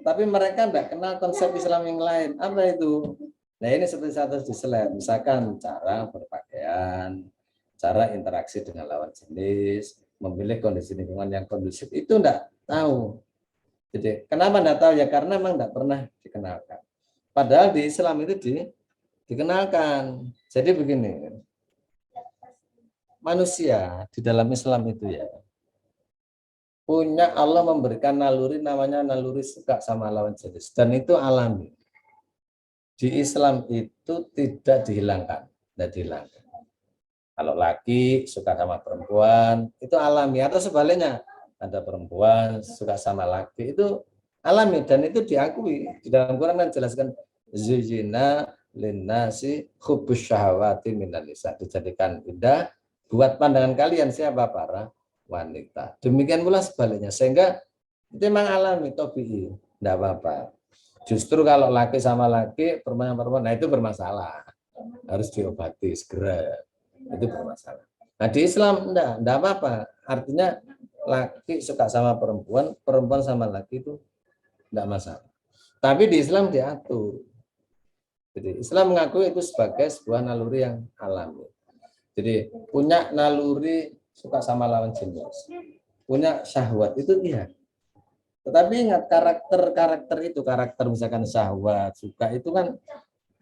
Tapi mereka tidak kenal konsep Islam yang lain. Apa itu? Nah ini seperti satu di slide. Misalkan cara berpakaian, cara interaksi dengan lawan jenis, memilih kondisi lingkungan yang kondusif, itu tidak tahu. Jadi kenapa tidak tahu? Ya karena memang tidak pernah dikenalkan. Padahal di Islam itu dikenalkan. Jadi begini, manusia di dalam Islam itu ya, punya Allah memberikan naluri, namanya naluri suka sama lawan jenis, dan itu alami. Di Islam itu tidak dihilangkan. Kalau laki suka sama perempuan itu alami, atau sebaliknya ada perempuan suka sama laki, itu alami dan itu diakui. Di dalam Quran kan jelaskan zujina linnasi hubbus syahawati minan nisa, dijadikan indah buat pandangan kalian siapa? Para wanita. Demikian pula sebaliknya, sehingga itu memang alami, tabii, tidak apa-apa. Justru kalau laki sama laki, perempuan sama perempuan, nah itu bermasalah, harus diobati segera, itu bermasalah. Nah di Islam enggak apa-apa, artinya laki suka sama perempuan, perempuan sama laki itu tidak masalah. Tapi di Islam diatur. Jadi Islam mengakui itu sebagai sebuah naluri yang alami. Jadi punya naluri suka sama lawan jenis, punya syahwat itu iya. Tetapi ingat karakter itu, karakter misalkan syahwat, suka itu kan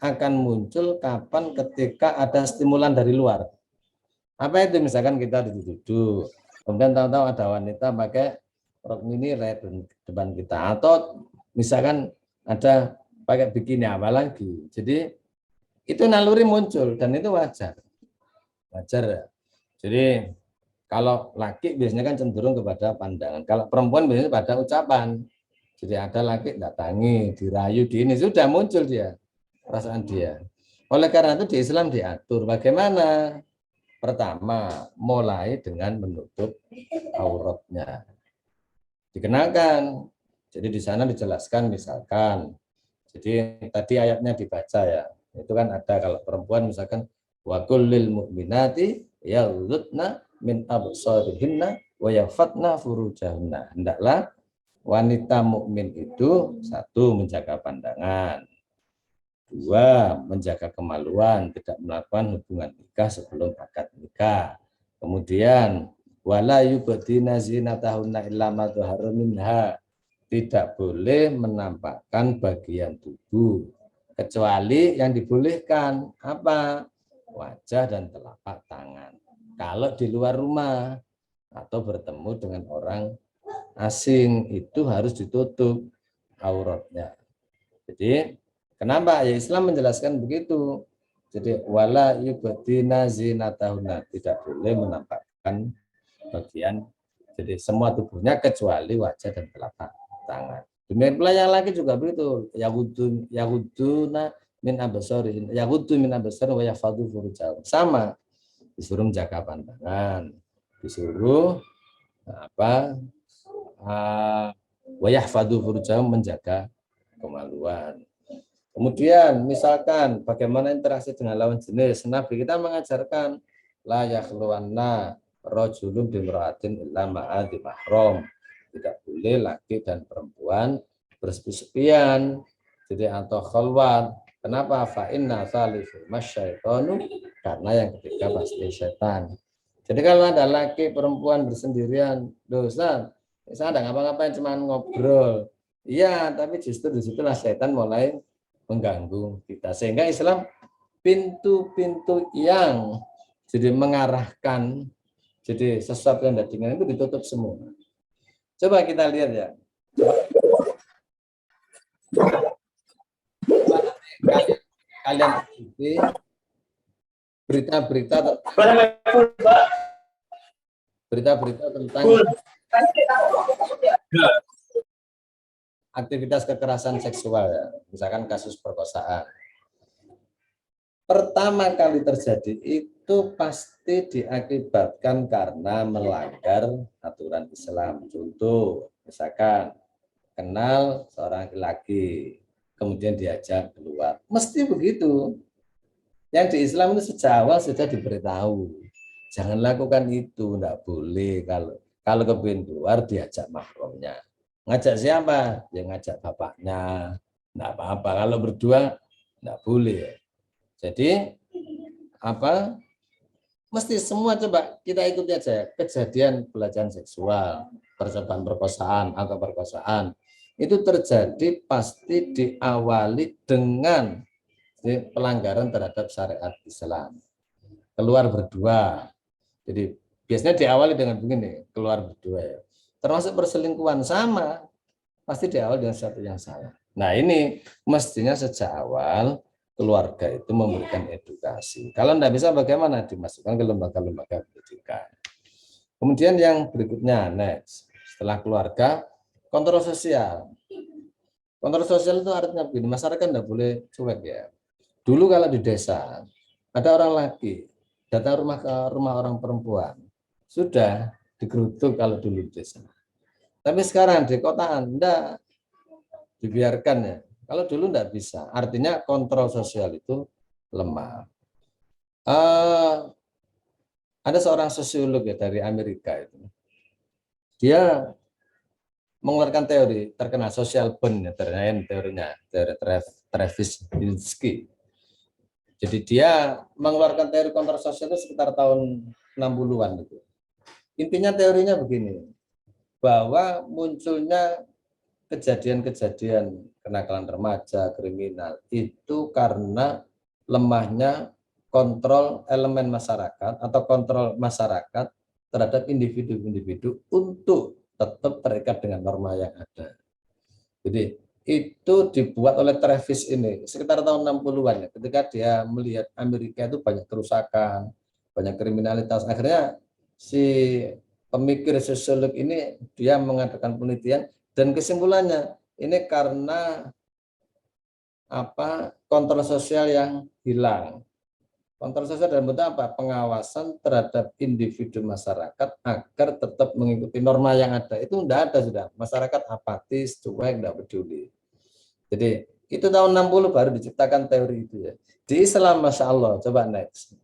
akan muncul kapan ketika ada stimulan dari luar. Apa itu? Misalkan kita duduk, kemudian tahu-tahu ada wanita pakai rok mini red depan kita, atau misalkan ada pakai bikini apa lagi. Jadi itu naluri muncul dan itu wajar. Wajar ya. Jadi kalau laki biasanya kan cenderung kepada pandangan, kalau perempuan biasanya pada ucapan. Jadi ada laki datangi, dirayu, di ini sudah muncul dia perasaan dia. Oleh karena itu di Islam diatur bagaimana. Pertama, mulai dengan menutup auratnya. Dikenakan. Jadi di sana dijelaskan misalkan. Jadi tadi ayatnya dibaca ya. Itu kan ada kalau perempuan misalkan wa kullil mu'minati yaghuddna min absarihinna wa yafatna furujahunna. Hendaklah wanita mukmin itu satu menjaga pandangan. Dua, menjaga kemaluan, tidak melakukan hubungan nikah sebelum akad nikah. Kemudian, wala yubdina zinatahunna illa ma dhahara minha. Tidak boleh menampakkan bagian tubuh kecuali yang dibolehkan apa? Wajah dan telapak tangan. Kalau di luar rumah atau bertemu dengan orang asing itu harus ditutup auratnya. Jadi kenapa? Ya Islam menjelaskan begitu. Jadi wala yubdina zinatahunna, tidak boleh menampakkan bagian jadi semua tubuhnya kecuali wajah dan telapak tangan. Demikian pula yang laki juga begitu. Yaghudduna min absarihin, yaghuddu min absarihin wa yahfadzu furujahum. Sama, disuruh menjaga pandangan, disuruh wa yahfadzu furujahum, menjaga kemaluan. Kemudian misalkan bagaimana interaksi dengan lawan jenis, Nabi kita mengajarkan la yakhluwanna rajulun bimra'atin illa ma'adhi mahram. Tidak boleh laki dan perempuan bersepi-sepian, jadi atau khalwat. Kenapa? Fa inna salisu masyaitonu, karena yang ketiga pasti setan. Jadi kalau ada laki perempuan bersendirian, dosa, saya ada ngapa-ngapain cuma ngobrol. Iya, tapi justru disitulah setan mulai mengganggu kita. Sehingga Islam pintu-pintu yang jadi mengarahkan jadi sesuatu yang tidak diinginkan itu ditutup semua. Coba kita lihat ya. Kalian ikuti berita-berita tentang aktivitas kekerasan seksual ya. Misalkan kasus perkosaan. Pertama kali terjadi itu pasti diakibatkan karena melanggar aturan Islam. Contoh, misalkan kenal seorang laki, kemudian diajak keluar. Mesti begitu. Yang di Islam itu sejak awal sudah diberitahu. Jangan lakukan itu, tidak boleh. Kalau kepingin keluar diajak mahramnya. Ngajak siapa? Ya ngajak bapaknya. Tidak apa-apa. Kalau berdua tidak boleh. Jadi mesti semua coba kita ikuti aja kejadian pelecehan seksual, percobaan perkosaan atau perkosaan itu terjadi pasti diawali dengan pelanggaran terhadap syariat Islam. Keluar berdua. Jadi biasanya diawali dengan begini, keluar berdua ya. Termasuk perselingkuhan sama, pasti diawali dengan sesuatu yang salah. Nah ini mestinya sejak awal keluarga itu memberikan edukasi. Kalau tidak bisa bagaimana? Dimasukkan ke lembaga-lembaga pendidikan. Kemudian yang berikutnya, next. Setelah keluarga, kontrol sosial. Kontrol sosial itu artinya begini, masyarakat tidak boleh cuek ya. Dulu kalau di desa, ada orang laki, datang rumah orang perempuan, sudah digeruduk kalau dulu di desa. Tapi sekarang di kotaan, tidak dibiarkan ya. Kalau dulu tidak bisa, artinya kontrol sosial itu lemah. Ada seorang sosiolog ya dari Amerika itu. dia mengeluarkan teori terkenal social bond, teorinya teori Travis Hinsky. Jadi dia mengeluarkan teori kontrol sosial itu sekitar tahun 60-an gitu. Intinya teorinya begini, bahwa munculnya kejadian-kejadian kenakalan remaja, kriminal itu karena lemahnya kontrol elemen masyarakat atau kontrol masyarakat terhadap individu-individu untuk tetap terikat dengan norma yang ada. Jadi itu dibuat oleh Travis ini sekitar tahun 60-an ya, ketika dia melihat Amerika itu banyak kerusakan, banyak kriminalitas. Akhirnya si pemikir sosiolog ini dia mengadakan penelitian dan kesimpulannya ini karena kontrol sosial yang hilang. Kontrol sosial dalam bentuk apa? Pengawasan terhadap individu masyarakat agar tetap mengikuti norma yang ada. Itu tidak ada sudah. Masyarakat apatis, cuek, tidak peduli. Jadi itu tahun 60 baru diciptakan teori itu ya. Di Islam, Masya Allah, coba next.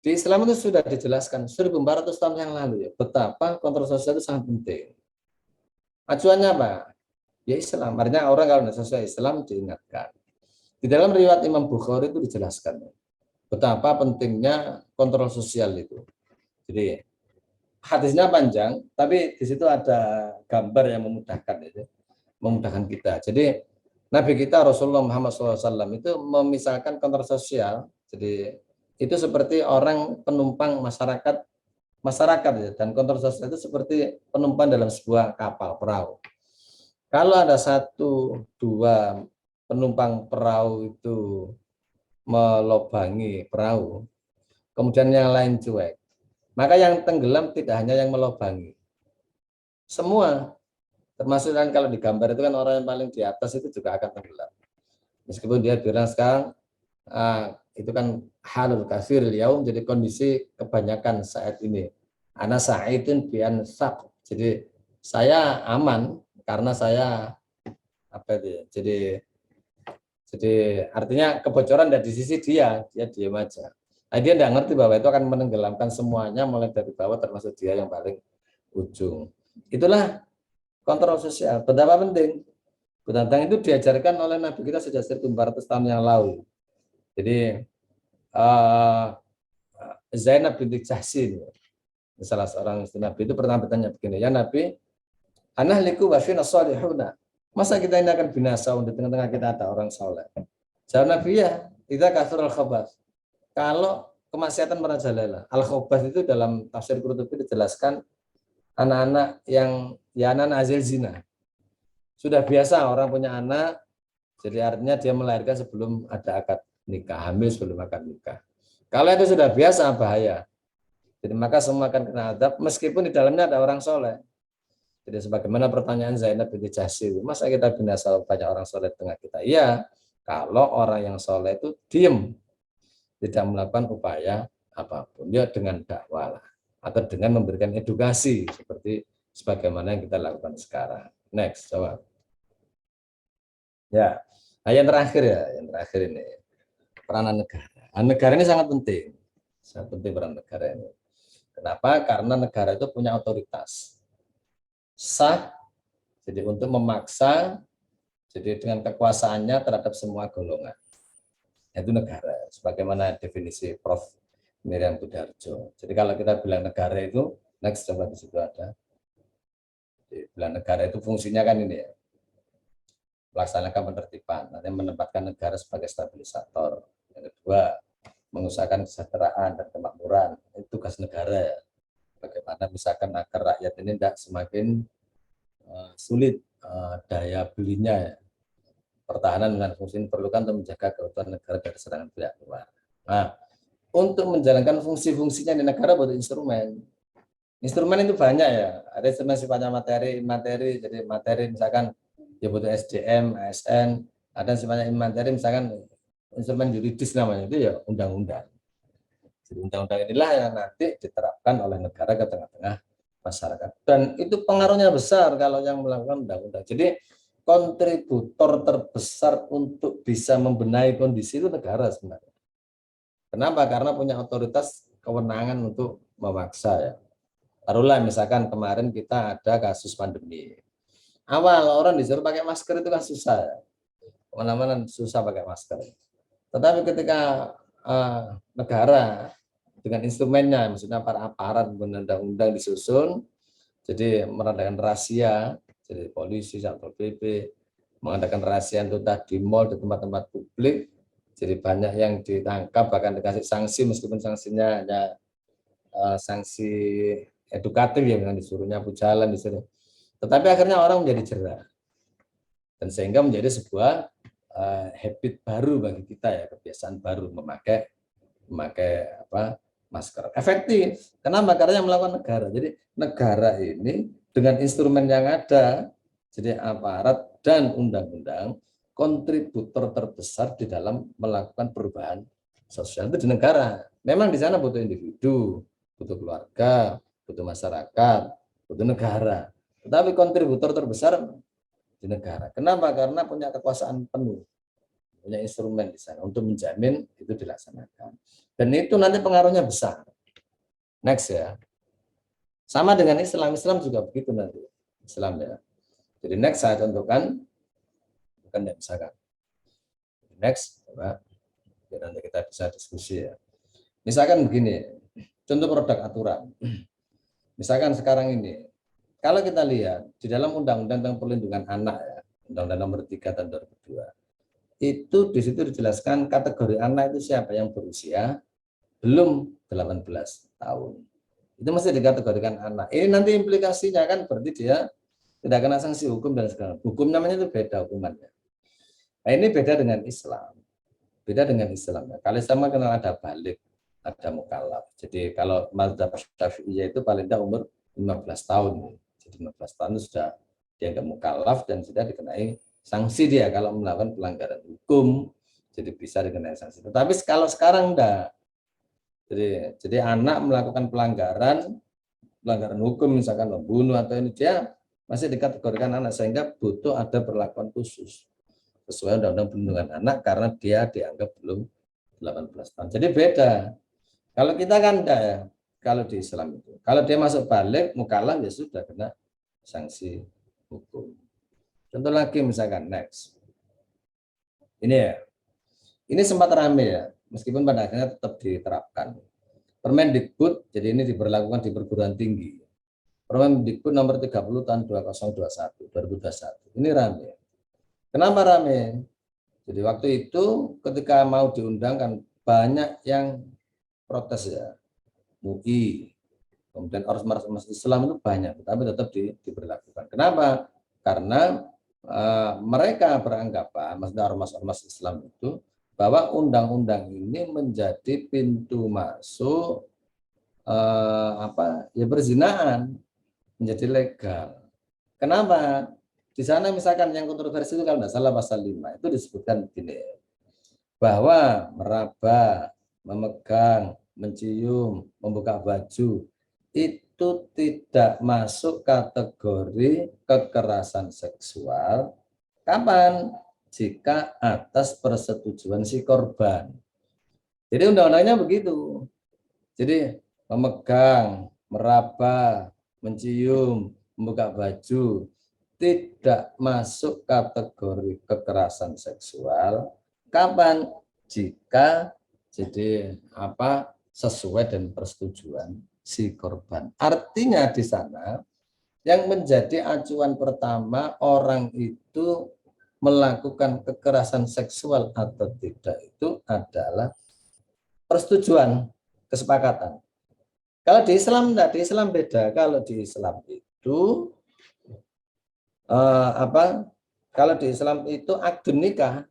Di Islam itu sudah dijelaskan 1400 tahun yang lalu ya, betapa kontrol sosial itu sangat penting. Acuannya apa? Ya Islam. Artinya orang kalau tidak sesuai Islam diingatkan. Di dalam riwayat Imam Bukhari itu dijelaskan betapa pentingnya kontrol sosial itu. Jadi hadisnya panjang, tapi di situ ada gambar yang memudahkan itu, memudahkan kita. Jadi Nabi kita Rasulullah Muhammad SAW itu memisahkan kontrol sosial. Jadi itu seperti orang penumpang masyarakat ya, dan kontrol sosial itu seperti penumpang dalam sebuah kapal perahu. Kalau ada 1, 2 penumpang perahu itu melobangi perahu, kemudian yang lain cuek, maka yang tenggelam tidak hanya yang melobangi, semua, termasuk kan kalau di gambar itu kan orang yang paling di atas itu juga akan tenggelam. Meskipun dia bilang sekarang itu kan halul kafir yaum, jadi kondisi kebanyakan saat ini. Ana sa'idun bian sak. Jadi saya aman karena saya jadi artinya kebocoran dari sisi dia diam aja. Nah, dia tidak ngerti bahwa itu akan menenggelamkan semuanya mulai dari bawah termasuk dia yang paling ujung. Itulah kontrol sosial. Betapa penting. Tentang itu diajarkan oleh Nabi kita sejak 1400 tahun yang lalu. Jadi Zainab binti Jahsin, salah seorang istri Nabi itu pernah bertanya begini, ya Nabi, anahliku wa fina shalihuna. Masa kita ini akan binasa di tengah-tengah kita ada orang soleh? Jawab Nabi, ya, idza kasrul khabas. Kalau kemaksiatan merajalela. Al-khabas itu dalam tafsir Qurtubi dijelaskan anak-anak yang anak hasil zina. Sudah biasa orang punya anak, jadi artinya dia melahirkan sebelum ada akad nikah, hamil sebelum akad nikah. Kalau itu sudah biasa, bahaya. Jadi maka semua akan kena adab meskipun di dalamnya ada orang soleh. Jadi sebagaimana pertanyaan Zainab binti Jahsin, masa kita binasa banyak orang soleh di tengah kita? Iya, kalau orang yang soleh itu diem, tidak melakukan upaya apapun, dia dengan dakwah atau dengan memberikan edukasi seperti sebagaimana yang kita lakukan sekarang. Next, coba. Ya, nah yang terakhir ini peranan negara. Negara ini sangat penting peran negara ini. Kenapa? Karena negara itu punya otoritas sah, jadi untuk memaksa, jadi dengan kekuasaannya terhadap semua golongan. Itu negara, sebagaimana definisi Prof. Miriam Budarjo. Jadi kalau kita bilang negara itu, next coba di situ ada. Jadi, bilang negara itu fungsinya kan ini ya, melaksanakan penertiban, nanti menempatkan negara sebagai stabilisator. Yang kedua, mengusahakan kesejahteraan dan kemakmuran, itu tugas negara. Bagaimana misalkan agar rakyat ini tidak semakin sulit daya belinya. Pertahanan dengan fungsi ini diperlukan untuk menjaga keutuhan negara dari serangan pihak luar. Nah, untuk menjalankan fungsi-fungsinya di negara butuh instrumen. Instrumen itu banyak ya. Ada instrumen sifatnya materi, jadi materi misalkan ya butuh SDM, ASN, ada sifatnya imateri misalkan instrumen yuridis namanya, itu ya undang-undang. Jadi undang-undang inilah yang nanti diterapkan oleh negara ke tengah-tengah masyarakat. Dan itu pengaruhnya besar kalau yang melakukan undang-undang. Jadi kontributor terbesar untuk bisa membenahi kondisi itu negara sebenarnya. Kenapa? Karena punya otoritas kewenangan untuk memaksa ya. Taruhlah misalkan kemarin kita ada kasus pandemi. Awal orang disuruh pakai masker itu kan susah. Kemana-mana susah pakai masker. Tetapi ketika negara dengan instrumennya, maksudnya para aparat undang-undang disusun, jadi mengadakan rahasia, jadi polisi, satpol pp, mengadakan rahasia itu di mal, di tempat-tempat publik, jadi banyak yang ditangkap, bahkan dikasih sanksi meskipun sanksinya hanya sanksi edukatif ya, dengan disuruhnya nyapu jalan, disuruh. Tetapi akhirnya orang menjadi jerah, dan sehingga menjadi sebuah habit baru bagi kita ya, kebiasaan baru memakai masker. Efektif. Kenapa? Karena yang melakukan negara. Jadi negara ini dengan instrumen yang ada, jadi aparat dan undang-undang, kontributor terbesar di dalam melakukan perubahan sosial itu di negara. Memang di sana butuh individu, butuh keluarga, butuh masyarakat, butuh negara. Tetapi kontributor terbesar di negara. Kenapa? Karena punya kekuasaan penuh, punya instrumen di sana untuk menjamin itu dilaksanakan. Dan itu nanti pengaruhnya besar. Next ya. Sama dengan Islam, Islam juga begitu nanti. Islam ya. Jadi next saya contohkan, bukan tidak misalkan. Next, coba. Biar nanti kita bisa diskusi ya. Misalkan begini, contoh produk aturan. Misalkan sekarang ini, kalau kita lihat di dalam Undang-Undang tentang Perlindungan Anak ya, Undang-Undang Nomor 3 tahun 2002, itu di situ dijelaskan kategori anak itu siapa yang berusia belum 18 tahun. Itu mesti dikategorikan anak. Ini nanti implikasinya kan berarti dia tidak kena sanksi hukum dan segala. Hukum namanya itu beda hukumannya. Nah, ini beda dengan Islam. Beda dengan Islam. Kalau Islam kan ada balik, ada mukallaf. Jadi kalau mazhab Syafi'iyah itu paling tidak umur 15 tahun. Jadi 15 tahun itu sudah dianggap mukallaf dan sudah dikenai sanksi dia kalau melakukan pelanggaran hukum, jadi bisa dikenai sanksi. Tetapi kalau sekarang enggak. Jadi anak melakukan pelanggaran hukum, misalkan membunuh atau ini, dia masih dikategorikan anak, sehingga butuh ada perlakuan khusus sesuai Undang-Undang Perlindungan Anak karena dia dianggap belum 18 tahun. Jadi beda. Kalau kita kan enggak ya. Kalau di Islam itu, kalau dia masuk balik mukallaf ya sudah kena sanksi hukum. Contoh lagi misalkan next. Ini ya. Ini sempat ramai ya, meskipun pada akhirnya tetap diterapkan. Permendikbud, jadi ini diberlakukan di perguruan tinggi. Permendikbud nomor 30 tahun 2021. Ini ramai. Kenapa ramai? Jadi waktu itu ketika mau diundangkan banyak yang protes ya. MUI, kemudian ormas Islam itu banyak, tapi tetap diberlakukan. Kenapa? Karena mereka beranggapan, maksudnya ormas Islam itu, bahwa undang-undang ini menjadi pintu masuk perzinahan menjadi legal. Kenapa? Di sana misalkan yang kontroversi itu kalau tidak salah pasal 5 itu disebutkan begini, bahwa meraba, memegang, mencium, membuka baju itu tidak masuk kategori kekerasan seksual. Kapan? Jika atas persetujuan si korban. Jadi undang-undangnya begitu. Jadi memegang, meraba, mencium, membuka baju tidak masuk kategori kekerasan seksual. Kapan? Jika sesuai dengan persetujuan si korban. Artinya di sana yang menjadi acuan pertama orang itu melakukan kekerasan seksual atau tidak itu adalah persetujuan, kesepakatan. Kalau di Islam enggak, di Islam beda. Kalau di Islam itu kalau di Islam itu akdun nikah,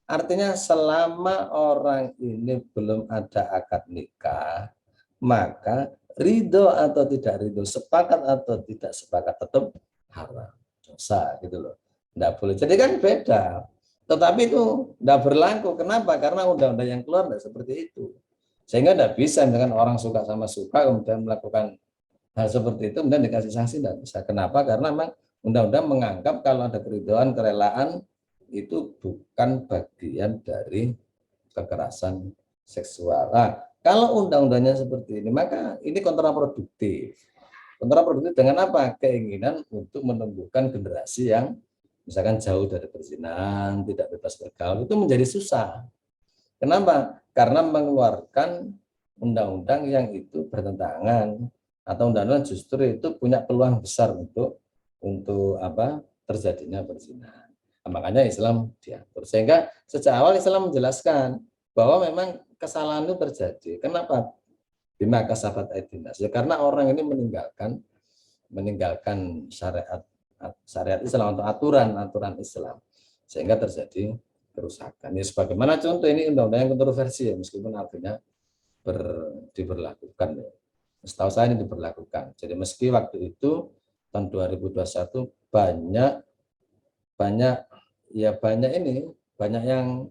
artinya selama orang ini belum ada akad nikah, maka ridho atau tidak ridho, sepakat atau tidak sepakat tetap haram, dosa gitu loh. Tidak boleh. Jadi kan beda. Tetapi itu tidak berlaku. Kenapa? Karena undang-undang yang keluar tidak seperti itu. Sehingga tidak bisa, misalkan orang suka sama suka, kemudian melakukan hal seperti itu, kemudian dikasih sanksi, tidak bisa. Kenapa? Karena memang undang-undang menganggap kalau ada keridhaan, kerelaan, itu bukan bagian dari kekerasan seksual. Nah, kalau undang-undangnya seperti ini, maka ini kontraproduktif. Kontraproduktif dengan apa? Keinginan untuk menumbuhkan generasi yang misalkan jauh dari perzinahan, tidak bebas bergaul, itu menjadi susah. Kenapa? Karena mengeluarkan undang-undang yang itu bertentangan atau undang-undang justru itu punya peluang besar untuk apa terjadinya perzinahan. Nah, makanya Islam diatur. Sehingga sejak awal Islam menjelaskan bahwa memang kesalahan itu terjadi. Kenapa? Bima kasabat aydin nas. Ya, karena orang ini meninggalkan syariat Islam atau aturan Islam, sehingga terjadi kerusakan. Ini sebagaimana contoh ini undang-undang yang kontroversi ya, meskipun artinya diberlakukan ya. Setahu saya ini diberlakukan. Jadi meski waktu itu tahun 2021 banyak yang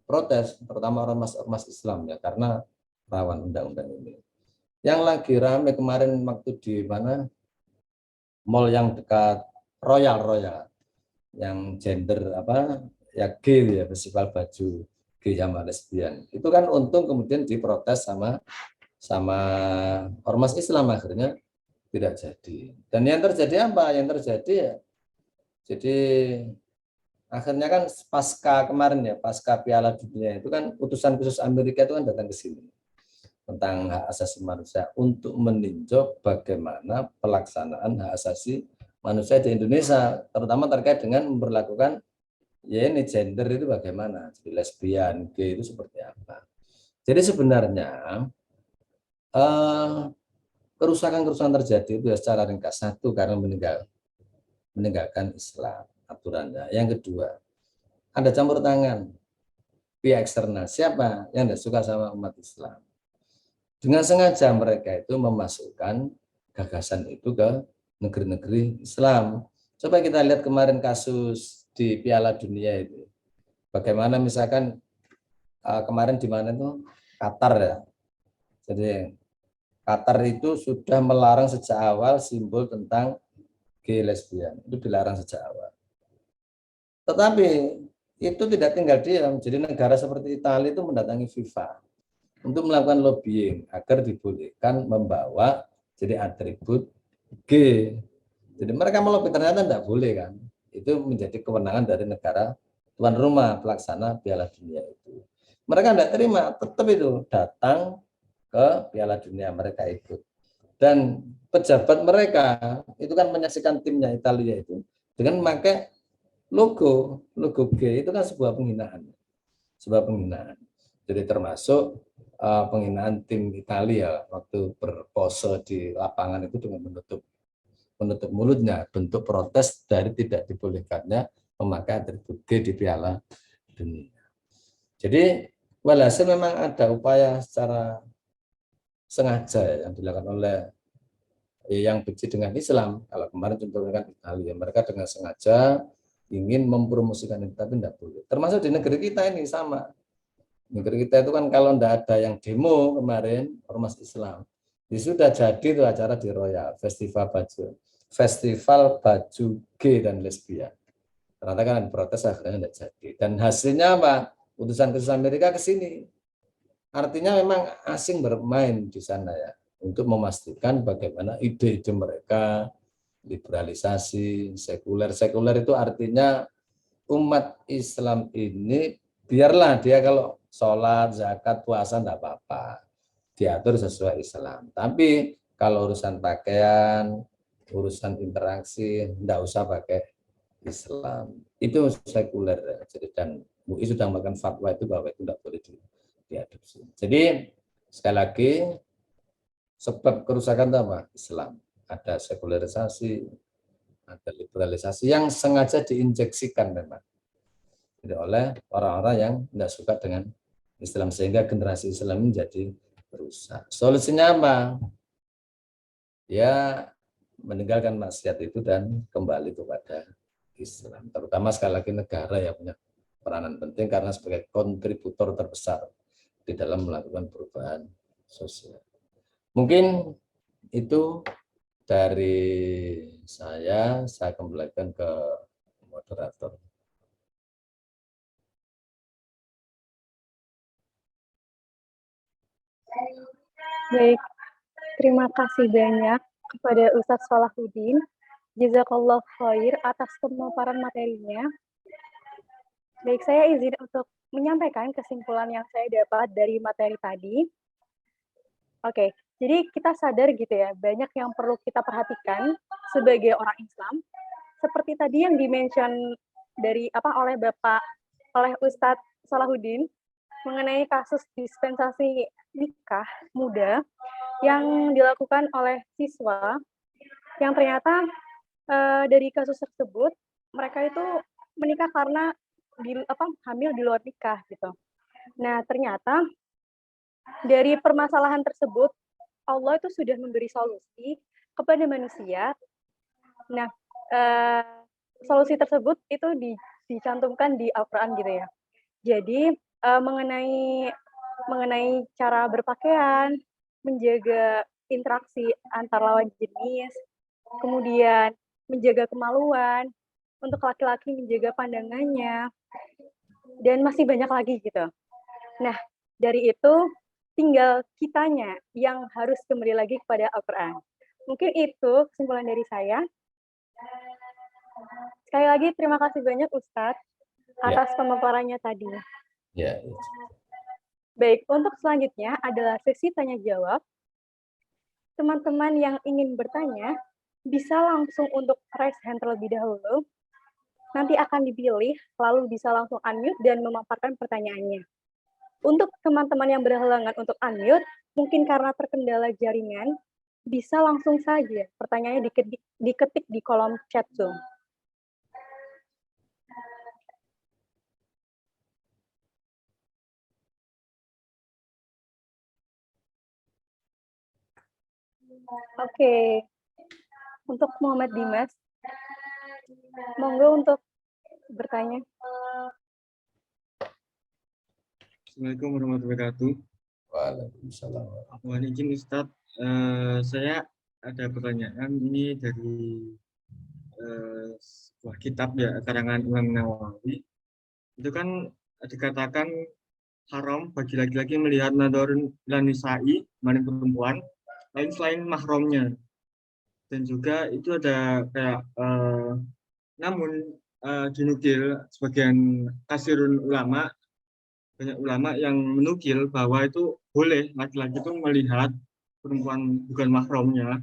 protes, terutama ormas Islam ya, karena rawan undang-undang ini. Yang lagi rame kemarin waktu di mana mall yang dekat Royal yang gender apa ya gay ya, festival baju gay sama lesbian. Itu kan untung kemudian diprotes sama ormas Islam, akhirnya tidak jadi. Dan yang terjadi apa? Yang terjadi ya jadi akhirnya kan pasca Piala Dunia itu kan utusan khusus Amerika itu kan datang ke sini tentang hak asasi manusia untuk meninjau bagaimana pelaksanaan hak asasi manusia di Indonesia, terutama terkait dengan memperlakukan ya ini gender itu bagaimana, jadi lesbian, gay itu seperti apa. Jadi sebenarnya kerusakan terjadi itu ya secara ringkas. Satu, karena meninggalkan Islam aturannya. Yang kedua, ada campur tangan pihak eksternal. Siapa yang tidak suka sama umat Islam? Dengan sengaja mereka itu memasukkan gagasan itu ke negeri-negeri Islam. Coba kita lihat kemarin kasus di Piala Dunia itu. Bagaimana misalkan kemarin di mana itu Qatar ya. Jadi Qatar itu sudah melarang sejak awal simbol tentang gay lesbian. Itu dilarang sejak awal. Tetapi itu tidak tinggal diam. Jadi negara seperti Italia itu mendatangi FIFA untuk melakukan lobbying agar dibolehkan membawa jadi atribut G. Jadi mereka melobi, ternyata tidak boleh kan. Itu menjadi kewenangan dari negara tuan rumah pelaksana Piala Dunia itu. Mereka tidak terima, tetap itu datang ke Piala Dunia, mereka ikut. Dan pejabat mereka itu kan menyaksikan timnya Italia itu dengan memakai logo G, itu kan sebuah penghinaan. Jadi termasuk penghinaan tim Italia waktu berpose di lapangan itu dengan menutup mulutnya, bentuk protes dari tidak dibolehkannya memakai atribut G di Piala Dunia. Jadi walhasil memang ada upaya secara sengaja yang dilakukan oleh yang benci dengan Islam. Kalau kemarin contohnya kan Italia, mereka dengan sengaja ingin mempromosikan itu, tapi tidak boleh. Termasuk di negeri kita ini sama. Negeri kita itu kan kalau tidak ada yang demo kemarin ormas Islam, sudah jadi itu acara di Royal festival baju gay dan lesbian. Ternyata kan protes akhirnya tidak jadi. Dan hasilnya apa? Utusan khusus Amerika ke sini. Artinya memang asing bermain di sana ya, untuk memastikan bagaimana ide-ide mereka, liberalisasi, sekuler. Sekuler itu artinya umat Islam ini biarlah dia kalau sholat, zakat, puasa tidak apa-apa, diatur sesuai Islam. Tapi kalau urusan pakaian, urusan interaksi, tidak usah pakai Islam. Itu sekuler. Jadi dan MUI sudah melakukan fatwa itu bahwa itu tidak boleh diadopsi. Jadi sekali lagi sebab kerusakan itu apa? Islam. Ada sekularisasi, ada liberalisasi yang sengaja diinjeksikan memang oleh orang-orang yang tidak suka dengan Islam, sehingga generasi Islam menjadi rusak. Solusinya apa? Ya meninggalkan maksiat itu dan kembali kepada Islam. Terutama sekali lagi negara yang punya peranan penting karena sebagai kontributor terbesar di dalam melakukan perubahan sosial. Mungkin itu dari saya kembalikan ke moderator. Baik, terima kasih banyak kepada Ustadz Salahuddin. Jazakallah khair atas pemaparan materinya. Baik, saya izin untuk menyampaikan kesimpulan yang saya dapat dari materi tadi. Oke, jadi kita sadar gitu ya, banyak yang perlu kita perhatikan sebagai orang Islam. Seperti tadi yang dimention oleh Ustadz Salahuddin mengenai kasus dispensasi nikah muda yang dilakukan oleh siswa yang ternyata dari kasus tersebut mereka itu menikah karena hamil di luar nikah gitu. Nah, ternyata dari permasalahan tersebut Allah itu sudah memberi solusi kepada manusia. Nah, solusi tersebut itu dicantumkan di Al-Qur'an gitu ya. Jadi mengenai cara berpakaian, menjaga interaksi antar lawan jenis, kemudian menjaga kemaluan, untuk laki-laki menjaga pandangannya, dan masih banyak lagi gitu. Nah, dari itu tinggal kitanya yang harus kembali lagi kepada Al-Quran. Mungkin itu kesimpulan dari saya. Sekali lagi terima kasih banyak Ustadz atas pemaparannya tadi. Ya. Baik, untuk selanjutnya adalah sesi tanya jawab. Teman-teman yang ingin bertanya bisa langsung untuk raise hand terlebih dahulu. Nanti akan dipilih, lalu bisa langsung unmute dan memaparkan pertanyaannya. Untuk teman-teman yang berhalangan untuk unmute, mungkin karena terkendala jaringan, bisa langsung saja pertanyaannya diketik di kolom chat Zoom. Oke, untuk Muhammad Dimas, monggo untuk bertanya. Assalamualaikum warahmatullahi wabarakatuh. Waalaikumsalam. Mohon izin Ustadz, saya ada pertanyaan ini dari sebuah kitab ya, karangan Imam Nawawi. Itu kan dikatakan haram bagi laki-laki melihat nadorun lanisa'i, mandang perempuan, lain selain mahramnya. Dan juga itu ada kayak namun dinukil sebagian kasirun ulama, banyak ulama yang menukil bahwa itu boleh laki-laki itu melihat perempuan bukan mahramnya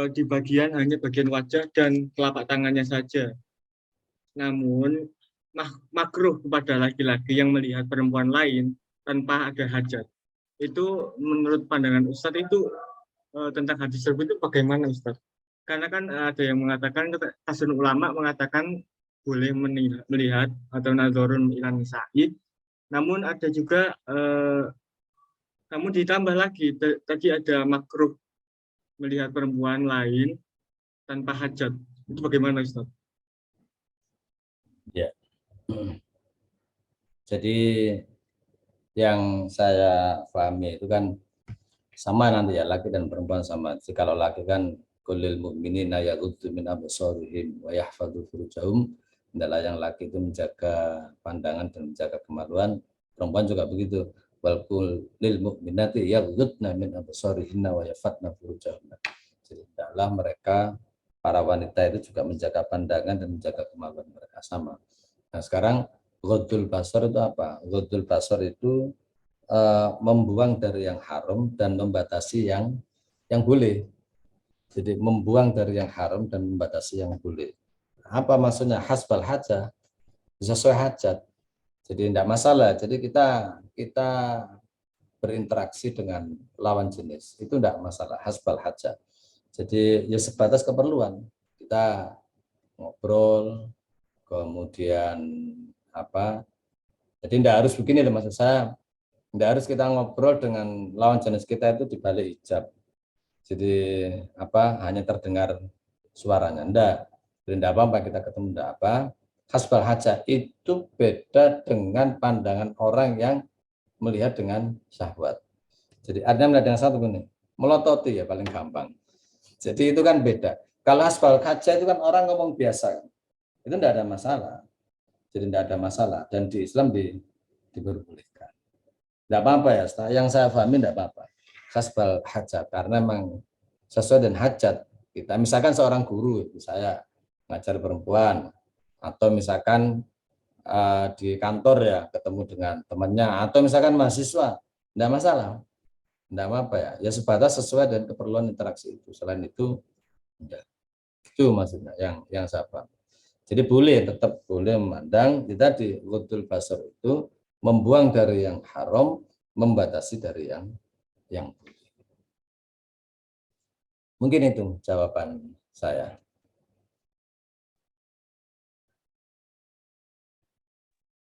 di hanya bagian wajah dan telapak tangannya saja. Namun makruh kepada laki-laki yang melihat perempuan lain tanpa ada hajat. Itu menurut pandangan Ustadz itu tentang hadis tersebut itu bagaimana Ustadz? Karena kan ada yang mengatakan, kasirun ulama mengatakan boleh melihat atau nazarun ilan nisa'i. Namun ada juga namun ditambah lagi tadi ada makruh melihat perempuan lain tanpa hajat. Itu bagaimana Ustaz? Ya. Jadi yang saya pahami itu kan sama nanti ya, laki dan perempuan sama. Jadi kalau laki kan kulil mu'minina yaghuddu min absarihim wa yahfadzu furujahum. Hendaklah yang laki itu menjaga pandangan dan menjaga kemaluan. Perempuan juga begitu. Wal kulil mu'minati yaghuddna min absarihinna wa yahfadzna furujahum. Jadi hendaklah mereka para wanita itu juga menjaga pandangan dan menjaga kemaluan mereka sama. Nah, sekarang ghaddul basar itu apa? Ghaddul basar itu membuang dari yang haram dan membatasi yang boleh. Jadi membuang dari yang haram dan membatasi yang boleh. Apa maksudnya? Hasbal hajat, sesuai hajat. Jadi tidak masalah. Jadi kita berinteraksi dengan lawan jenis itu tidak masalah. Hasbal hajat. Jadi ya sebatas keperluan. Kita ngobrol, kemudian apa? Jadi tidak harus begini loh maksud saya. Tidak harus kita ngobrol dengan lawan jenis kita itu di balik hijab. Jadi hanya terdengar suaranya. Tidak apa-apa kita ketemu, tidak apa. Hasbal hajat itu beda dengan pandangan orang yang melihat dengan syahwat. Jadi artinya melihat dengan satu ini, melototi ya paling gampang. Jadi itu kan beda. Kalau hasbal hajat itu kan orang ngomong biasa. Itu tidak ada masalah. Jadi tidak ada masalah. Dan di Islam diperbolehkan. Tidak apa-apa ya, yang saya pahami tidak apa-apa. hasbal hajat, karena memang sesuai dengan hajat kita. Misalkan seorang guru, saya ngajar perempuan, atau misalkan di kantor ya ketemu dengan temannya, atau misalkan mahasiswa, tidak masalah, tidak apa ya, ya sebatas sesuai dengan keperluan interaksi itu. Selain itu, enggak. Itu maksudnya yang saya paham. Jadi tetap boleh memandang, kita di ghudul basar itu membuang dari yang haram, membatasi dari yang boleh. Mungkin itu jawaban saya.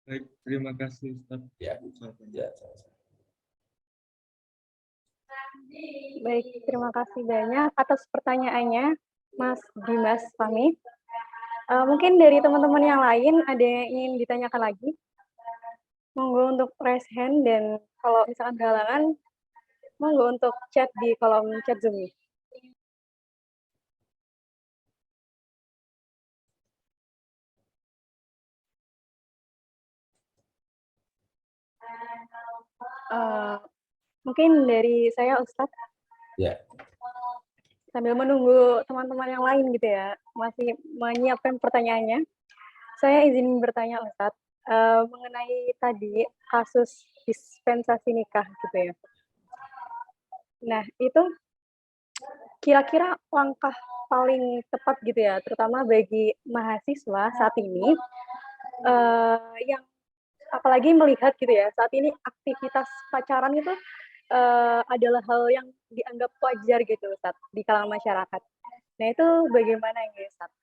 Baik, terima kasih Ustaz. Ya, ya. Baik, terima kasih banyak atas pertanyaannya, Mas Dimas Fahmi. Mungkin dari teman-teman yang lain ada yang ingin ditanyakan lagi? Monggo untuk raise hand, dan kalau misalkan berhalangan, monggo untuk chat di kolom chat Zoom. Mungkin dari saya, Ustadz. Ya. Sambil menunggu teman-teman yang lain gitu ya, masih menyiapkan pertanyaannya. Saya izin bertanya, Ustadz, mengenai tadi kasus dispensasi nikah gitu ya. Nah, itu kira-kira langkah paling tepat gitu ya, terutama bagi mahasiswa saat ini, yang apalagi melihat gitu ya, saat ini aktivitas pacaran itu adalah hal yang dianggap wajar gitu, Ustadz, di kalangan masyarakat. Nah, itu bagaimana ya, Ustadz?